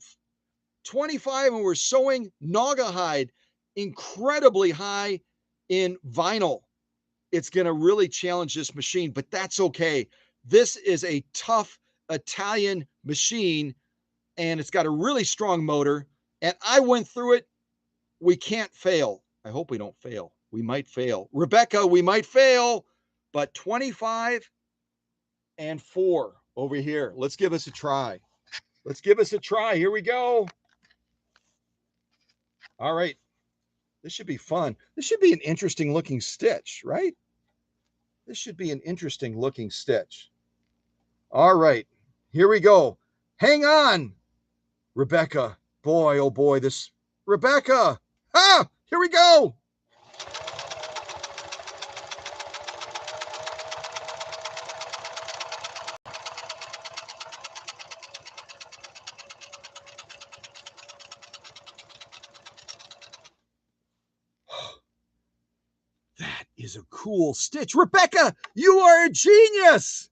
25, and we're sewing Naugahyde incredibly high in vinyl. It's going to really challenge this machine, but that's okay. This is a tough Italian machine, and it's got a really strong motor, and I went through it. We can't fail. I hope we don't fail. We might fail. Rebecca, we might fail, but 25 and 4 over here. Let's give us a try. Let's give us a try. Here we go. All right. This should be fun. This should be an interesting looking stitch, right? This should be an interesting looking stitch. All right. Here we go. Hang on, Rebecca. Boy, oh boy, this Rebecca. Ah, here we go. That is a cool stitch. Rebecca, you are a genius.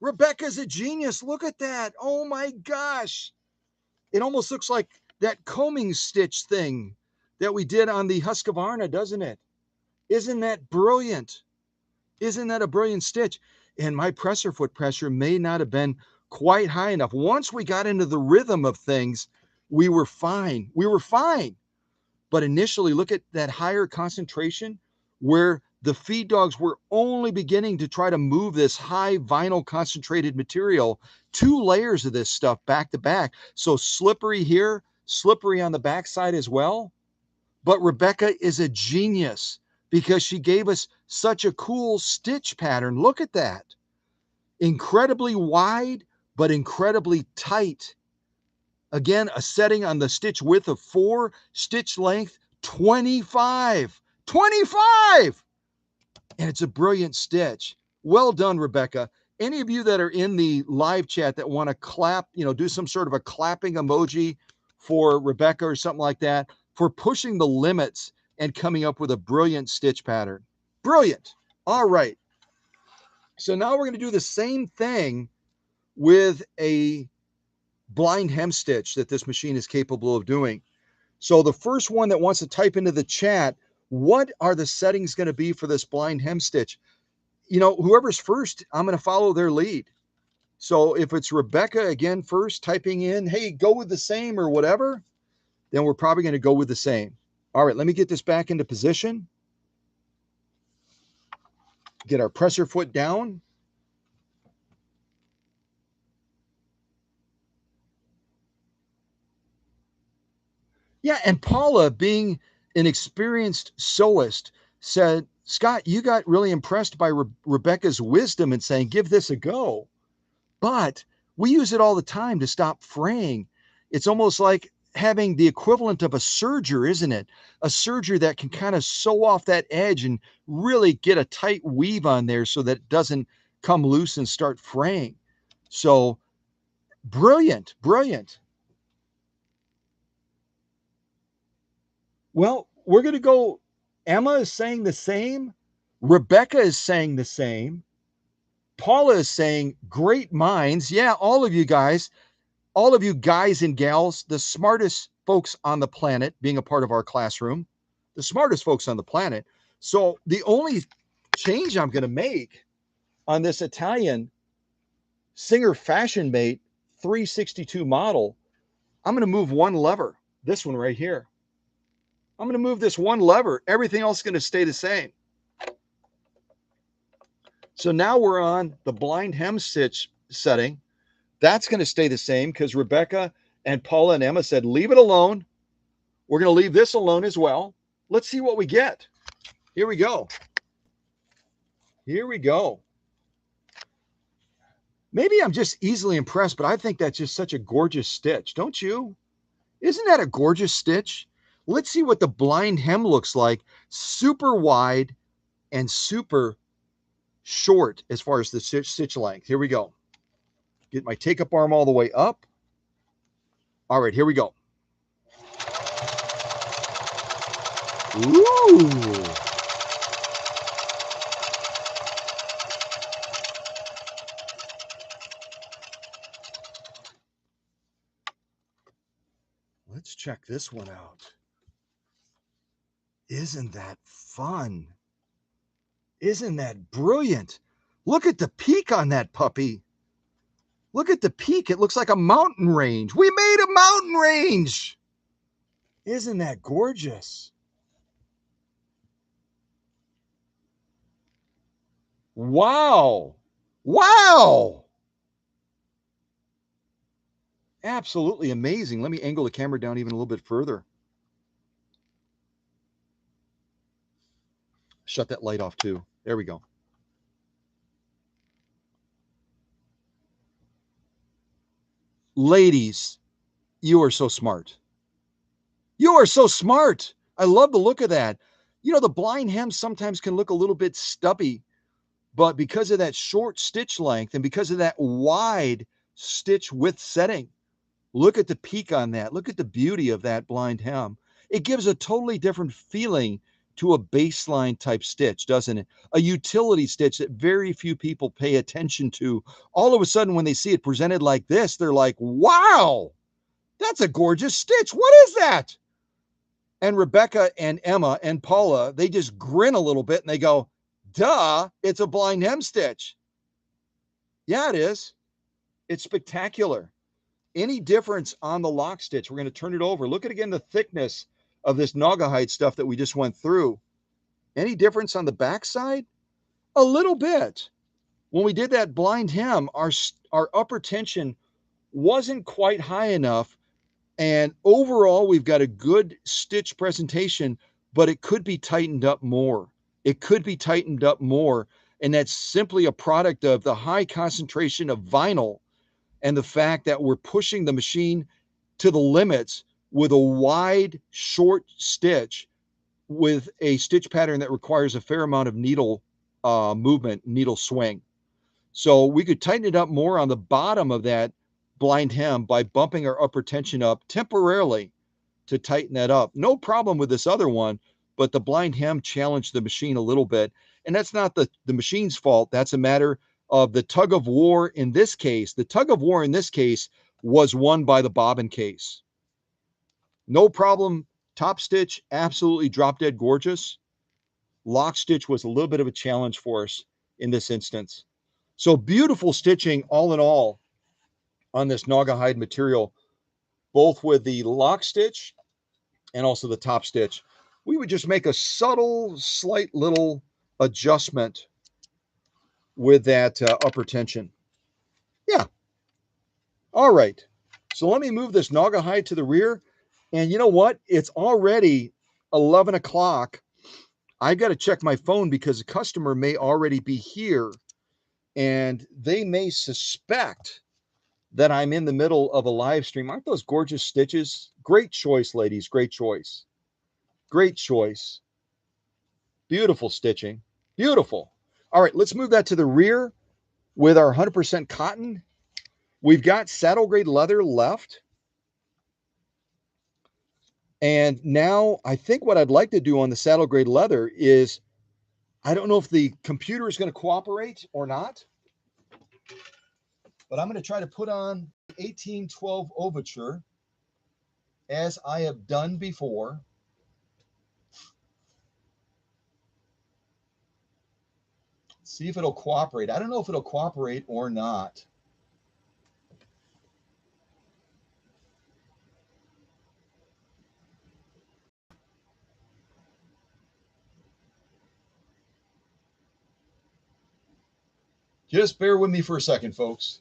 Rebecca's a genius. Look at that. Oh my gosh. It almost looks like that combing stitch thing that we did on the Husqvarna, doesn't it? Isn't that brilliant? Isn't that a brilliant stitch? And my presser foot pressure may not have been quite high enough. Once we got into the rhythm of things, we were fine. We were fine. But initially, look at that higher concentration where the feed dogs were only beginning to try to move this high vinyl concentrated material, 2 layers of this stuff back to back. So slippery here, slippery on the backside as well. But Rebecca is a genius because she gave us such a cool stitch pattern. Look at that. Incredibly wide, but incredibly tight. Again, a setting on the stitch width of 4, stitch length 25. 25! And it's a brilliant stitch. Well done, Rebecca. Any of you that are in the live chat that want to clap, do some sort of a clapping emoji for Rebecca or something like that, for pushing the limits and coming up with a brilliant stitch pattern. Brilliant. All right. So now we're going to do the same thing with a blind hem stitch that this machine is capable of doing. So the first one that wants to type into the chat, what are the settings going to be for this blind hem stitch? Whoever's first, I'm going to follow their lead. So if it's Rebecca again first typing in, hey, go with the same or whatever, then we're probably going to go with the same. All right, let me get this back into position. Get our presser foot down. Yeah, and Paula, being an experienced sewist, said, Scott, you got really impressed by Rebecca's wisdom in saying, give this a go. But we use it all the time to stop fraying. It's almost like having the equivalent of a serger, isn't it? A serger that can kind of sew off that edge and really get a tight weave on there so that it doesn't come loose and start fraying. So brilliant, brilliant. Well, we're going to go. Emma is saying the same. Rebecca is saying the same. Paula is saying great minds. Yeah, all of you guys and gals, the smartest folks on the planet being a part of our classroom, the smartest folks on the planet. So the only change I'm going to make on this Italian Singer Fashion Mate 362 model, I'm going to move one lever, this one right here. I'm going to move this one lever. Everything else is going to stay the same. So now we're on the blind hem stitch setting. That's going to stay the same because Rebecca and Paula and Emma said, leave it alone. We're going to leave this alone as well. Let's see what we get. Here we go. Here we go. Maybe I'm just easily impressed, but I think that's just such a gorgeous stitch. Don't you? Isn't that a gorgeous stitch? Let's see what the blind hem looks like. Super wide and super short as far as the stitch length. Here we go. Get my take-up arm all the way up. All right, here we go. Ooh. Let's check this one out. Isn't that fun? Isn't that brilliant? Look at the peak on that puppy. Look at the peak. It looks like a mountain range. We made a mountain range. Isn't that gorgeous? Wow. Wow. Absolutely amazing. Let me angle the camera down even a little bit further. Shut that light off too. There we go. Ladies, you are so smart. You are so smart. I love the look of that. The blind hem sometimes can look a little bit stubby, but because of that short stitch length and because of that wide stitch width setting, look at the peak on that. Look at the beauty of that blind hem. It gives a totally different feeling to a baseline type stitch, doesn't it? A utility stitch that very few people pay attention to. All of a sudden, when they see it presented like this, they're like, wow, that's a gorgeous stitch. What is that? And Rebecca and Emma and Paula, they just grin a little bit and they go, duh, it's a blind hem stitch. Yeah, it is. It's spectacular. Any difference on the lock stitch? We're going to turn it over. Look at again the thickness of this Naugahyde stuff that we just went through. Any difference on the backside? A little bit. When we did that blind hem, our upper tension wasn't quite high enough. And overall, we've got a good stitch presentation, but it could be tightened up more. It could be tightened up more. And that's simply a product of the high concentration of vinyl and the fact that we're pushing the machine to the limits with a wide, short stitch with a stitch pattern that requires a fair amount of needle movement, needle swing. So we could tighten it up more on the bottom of that blind hem by bumping our upper tension up temporarily to tighten that up. No problem with this other one, but the blind hem challenged the machine a little bit. And that's not the machine's fault. That's a matter of the tug of war in this case. The tug of war in this case was won by the bobbin case. No problem. Top stitch, absolutely drop dead gorgeous. Lock stitch was a little bit of a challenge for us in this instance. So beautiful stitching all in all on this Naugahyde material, both with the lock stitch and also the top stitch. We would just make a subtle, slight little adjustment with that upper tension. Yeah. All right. So let me move this Naugahyde to the rear. And you know what? It's already 11 o'clock. I've got to check my phone because a customer may already be here and they may suspect that I'm in the middle of a live stream. Aren't those gorgeous stitches? Great choice, ladies. Great choice. Great choice. Beautiful stitching. Beautiful. All right, let's move that to the rear with our 100% cotton. We've got saddle grade leather left. And now I think what I'd like to do on the saddle grade leather is, I don't know if the computer is going to cooperate or not, but I'm going to try to put on 1812 Overture as I have done before. See if it'll cooperate. I don't know if it'll cooperate or not. Just bear with me for a second, folks.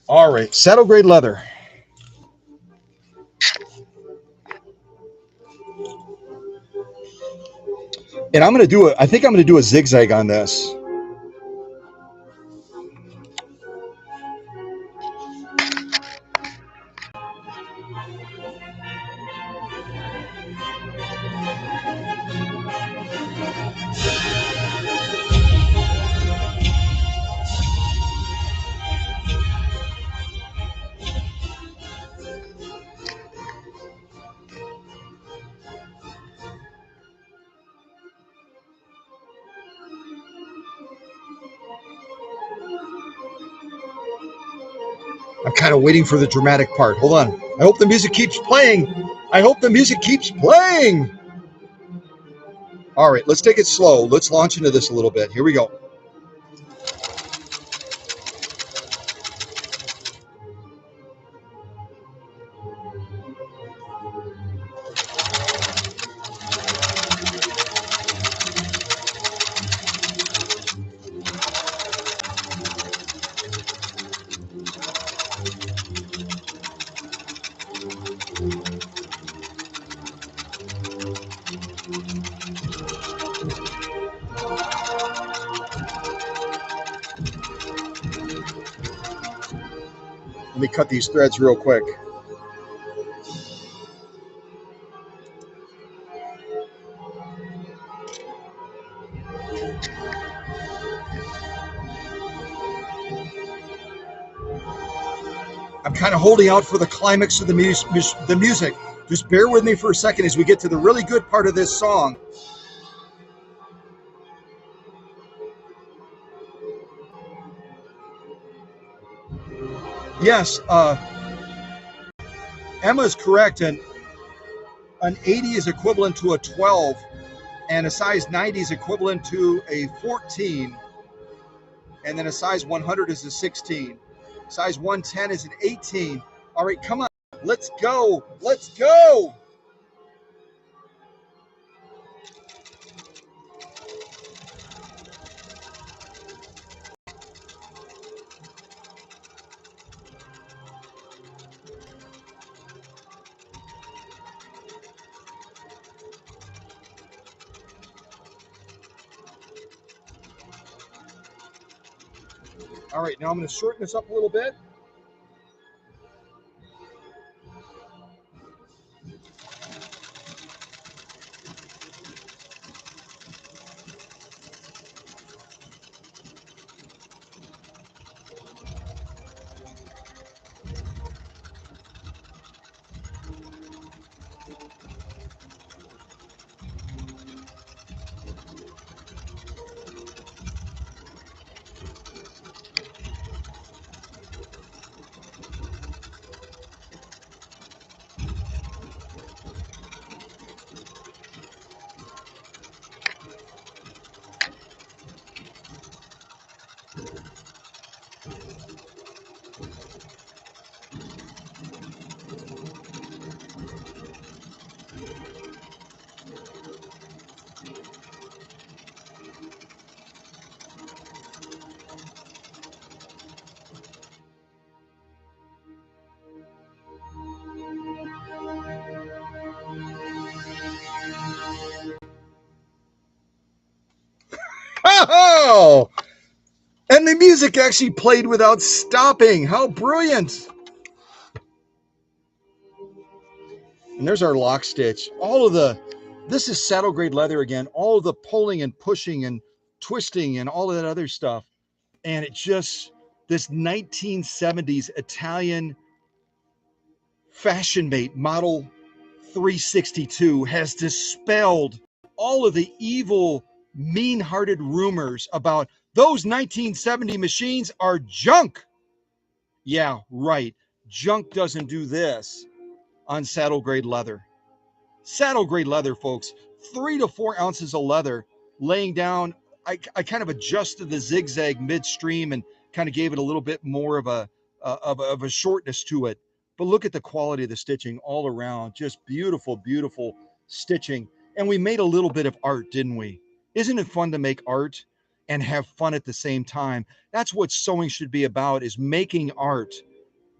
All right, saddle grade leather. And I'm going to do it. I think I'm going to do a zigzag on this. I'm kind of waiting for the dramatic part. Hold on. I hope the music keeps playing. I hope the music keeps playing. All right, let's take it slow. Let's launch into this a little bit. Here we go. Let me cut these threads real quick. I'm kind of holding out for the climax of the music. Just bear with me for a second as we get to the really good part of this song. Yes, Emma's correct, and an 80 is equivalent to a 12, and a size 90 is equivalent to a 14, and then a size 100 is a 16. Size 110 is an 18. All right, come on, let's go, let's go. All right, now I'm going to shorten this up a little bit. Oh, and the music actually played without stopping. How brilliant. And there's our lock stitch. This is saddle grade leather again. All of the pulling and pushing and twisting and all of that other stuff. And this 1970s Italian fashion mate model 362 has dispelled all of the evil, mean-hearted rumors about those 1970 machines are junk. Yeah, right. Junk doesn't do this on saddle grade leather. Saddle grade leather, folks, 3 to 4 ounces of leather laying down. I kind of adjusted the zigzag midstream and kind of gave it a little bit more of a shortness to it. But look at the quality of the stitching all around. Just beautiful, beautiful stitching. And we made a little bit of art, didn't we? Isn't it fun to make art and have fun at the same time? That's what sewing should be about, is making art,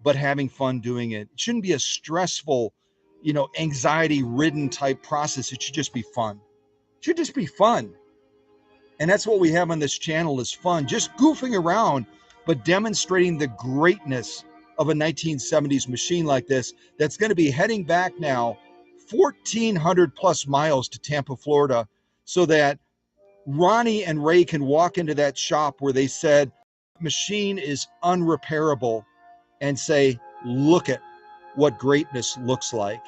but having fun doing it. It shouldn't be a stressful, anxiety ridden type process. It should just be fun. It should just be fun. And that's what we have on this channel, is fun, just goofing around, but demonstrating the greatness of a 1970s machine like this that's going to be heading back now 1,400 plus miles to Tampa, Florida, so that Ronnie and Ray can walk into that shop where they said machine is unrepairable and say, look at what greatness looks like.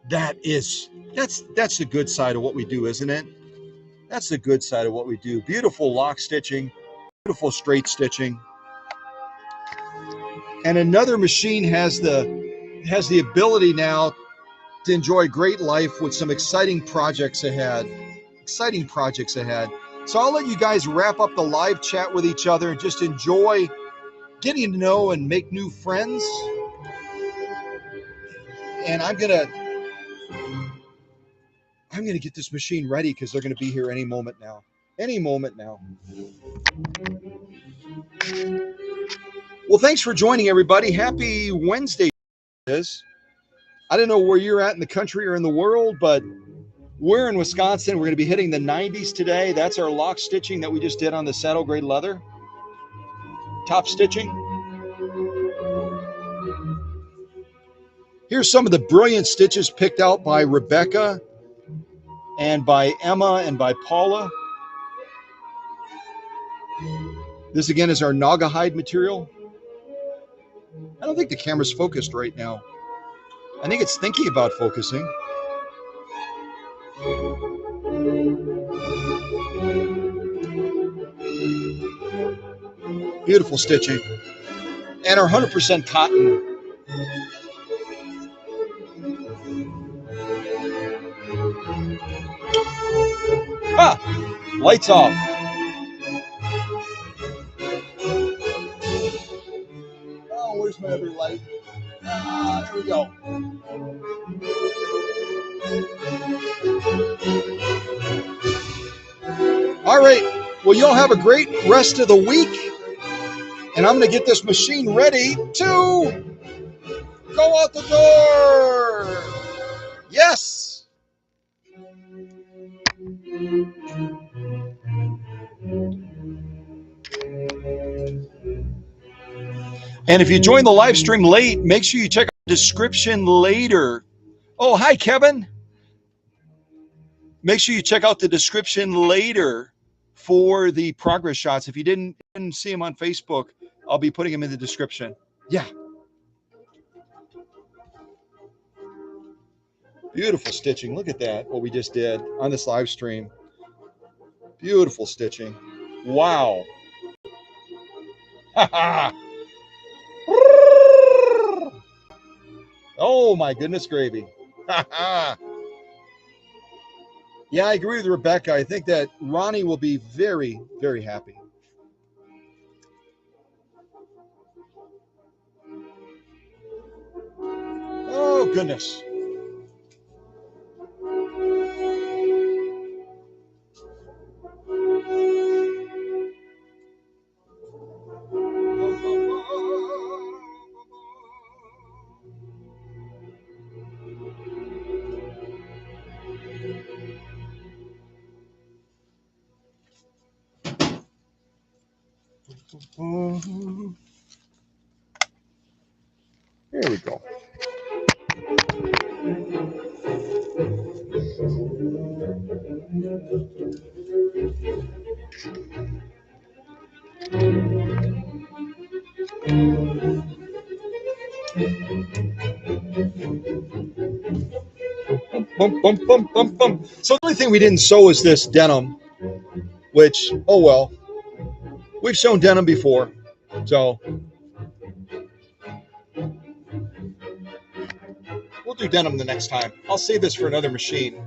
That's the good side of what we do, isn't it? That's the good side of what we do. Beautiful lock stitching, beautiful straight stitching. And another machine has the ability now to enjoy great life with some exciting projects ahead. Exciting projects ahead. So I'll let you guys wrap up the live chat with each other and just enjoy getting to know and make new friends. And I'm gonna get this machine ready because they're gonna be here any moment now. Any moment now. Well, thanks for joining, everybody. Happy Wednesday. I don't know where you're at in the country or in the world, but we're in Wisconsin. We're going to be hitting the 90s today. That's our lock stitching that we just did on the saddle grade leather. Top stitching. Here's some of the brilliant stitches picked out by Rebecca and by Emma and by Paula. This again is our Naga hide material. I don't think the camera's focused right now. I think it's thinking about focusing. Beautiful stitching. And our 100% cotton. Lights off. Oh, where's my other light? There we go. All right. Well, y'all have a great rest of the week. And I'm going to get this machine ready to go out the door. Yes. And if you join the live stream late, make sure you check out the description later. Oh, hi, Kevin. Make sure you check out the description later for the progress shots. If you didn't see them on Facebook, I'll be putting them in the description. Yeah. Beautiful stitching. Look at that, what we just did on this live stream. Beautiful stitching. Wow. Oh, my goodness gravy. Yeah, I agree with Rebecca. I think that Ronnie will be very, very happy. Oh, goodness. Here we go. Bum, bum, bum, bum, bum. So the only thing we didn't sew is this denim, which, oh well, we've sewn denim before. So we'll do denim the next time. I'll save this for another machine.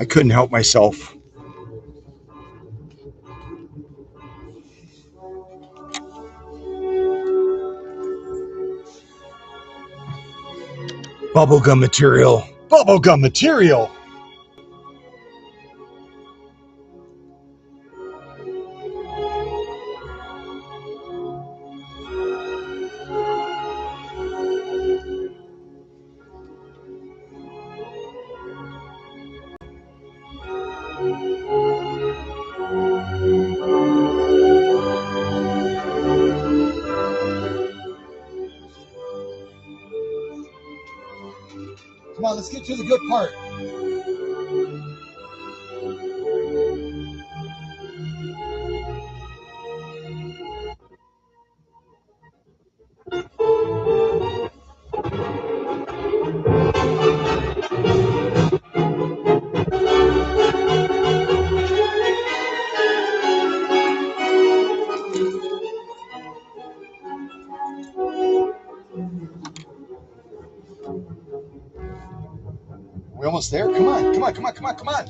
I couldn't help myself. Bubblegum material. Bubblegum material. let's get to the good part. We're almost there. Come on, come on, come on, come on, come on.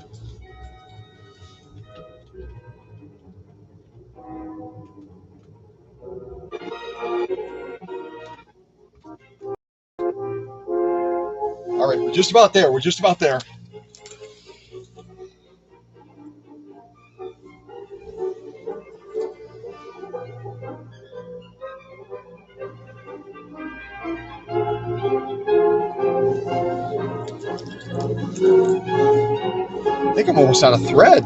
All right, we're just about there. We're just about there. I think I'm almost out of thread.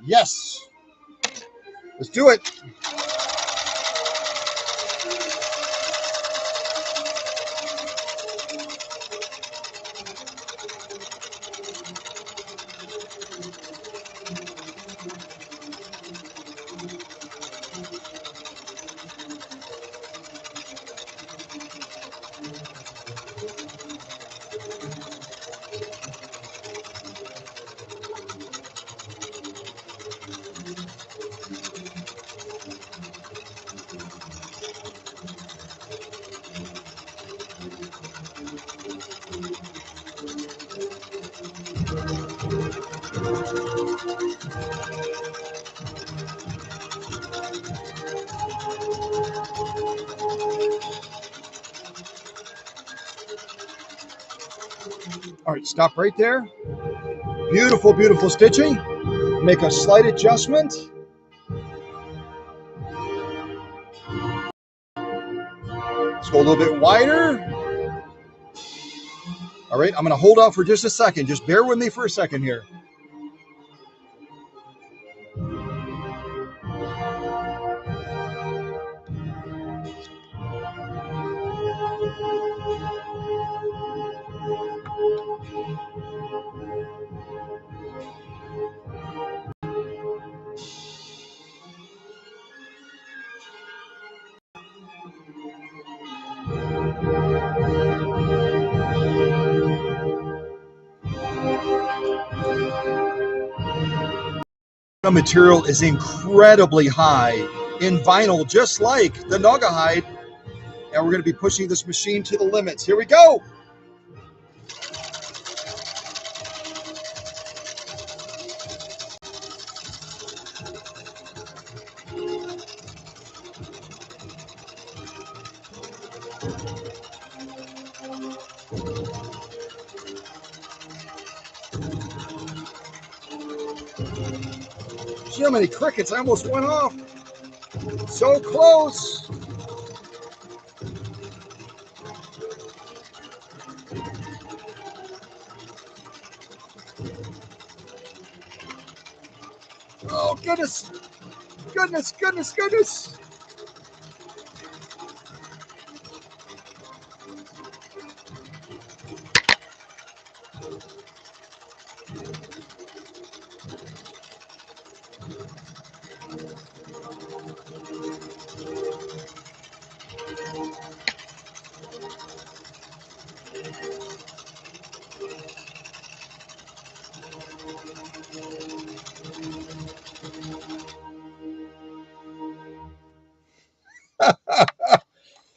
Yes. Let's do it. All right, stop right there. Beautiful, beautiful stitching. Make a slight adjustment. Let's go a little bit wider. All right, I'm going to hold off for just a second. Just bear with me for a second here. The material is incredibly high in vinyl, just like the Naugahyde. And we're going to be pushing this machine to the limits. Here we go. So many crickets, I almost went off. So close. Oh, goodness. Goodness, goodness, goodness.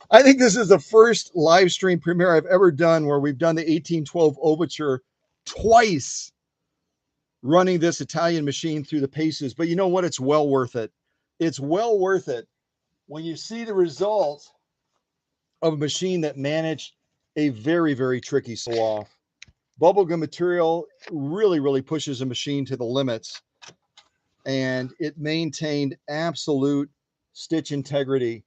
I think this is the first live stream premiere I've ever done where we've done the 1812 Overture twice, running this Italian machine through the paces. But you know what? It's well worth it. It's well worth it when you see the result of a machine that managed a very, very tricky sew off. Bubblegum material really, really pushes a machine to the limits. and it maintained absolute stitch integrity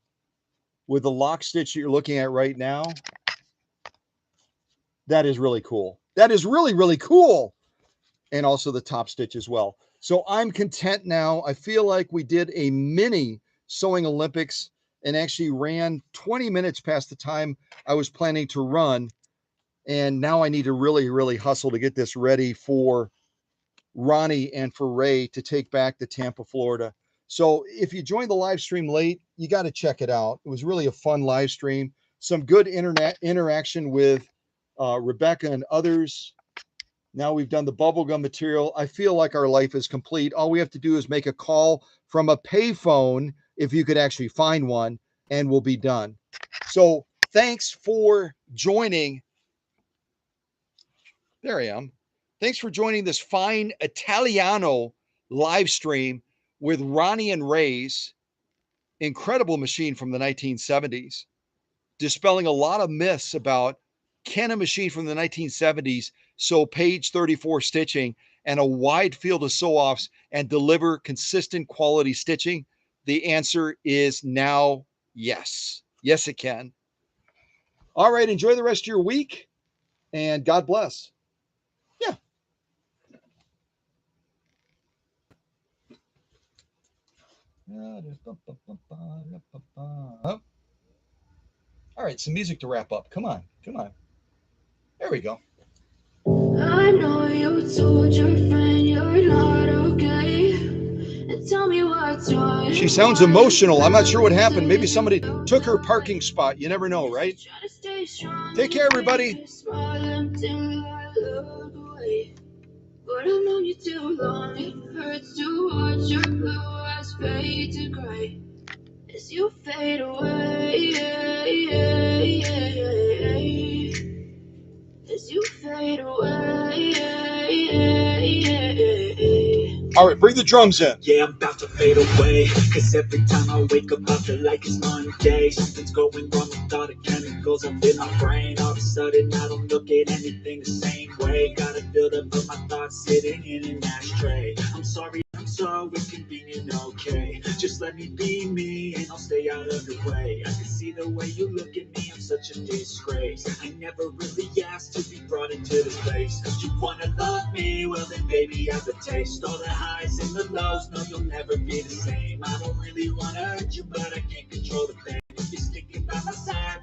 with the lock stitch that you're looking at right now. That is really cool. That is really, really cool. And also the top stitch as well. So I'm content now. I feel like we did a mini sewing Olympics and actually ran 20 minutes past the time I was planning to run. And now I need to really, really hustle to get this ready for Ronnie and for Ray to take back to Tampa, Florida. So if you joined the live stream late, you got to check it out. It was really a fun live stream. Some good internet interaction with Rebecca and others. Now we've done the bubblegum material. I feel like our life is complete. All we have to do is make a call from a payphone, if you could actually find one, and we'll be done. So thanks for joining. There I am. Thanks for joining this fine Italiano live stream with Ronnie and Ray's incredible machine from the 1970s, dispelling a lot of myths about can a machine from the 1970s sew page 34 stitching and a wide field of sew-offs and deliver consistent quality stitching? The answer is now yes. Yes, it can. All right, enjoy the rest of your week, and God bless. Yeah. All right, some music to wrap up. Come on, come on. There we go. I know you told your friend you're not okay. And tell me what's wrong. She sounds emotional. I'm not sure what happened. Maybe somebody took her parking spot. You never know, right? Take care, everybody. But I've known you too long. It hurts to watch your blue eyes fade to gray as you fade away. As you fade away. All right, bring the drums in. Yeah, I'm about to fade away, cause every time I wake up I feel like it's Monday. Something's going wrong with all the chemicals up in my brain. All of a sudden I don't look at anything the same way. Gotta build up of my thoughts sitting in an ashtray. I'm sorry, I'm so inconvenient, okay. Just let me be me and I'll stay out of your way. I can see the way you look at me, I'm such a disgrace. I never really asked to be brought into this place. Cause you wanna love me, well then baby have a taste. All the highs and the lows, no you'll never be the same. I don't really wanna hurt you, but I can't control the pain. You're sticking by my side.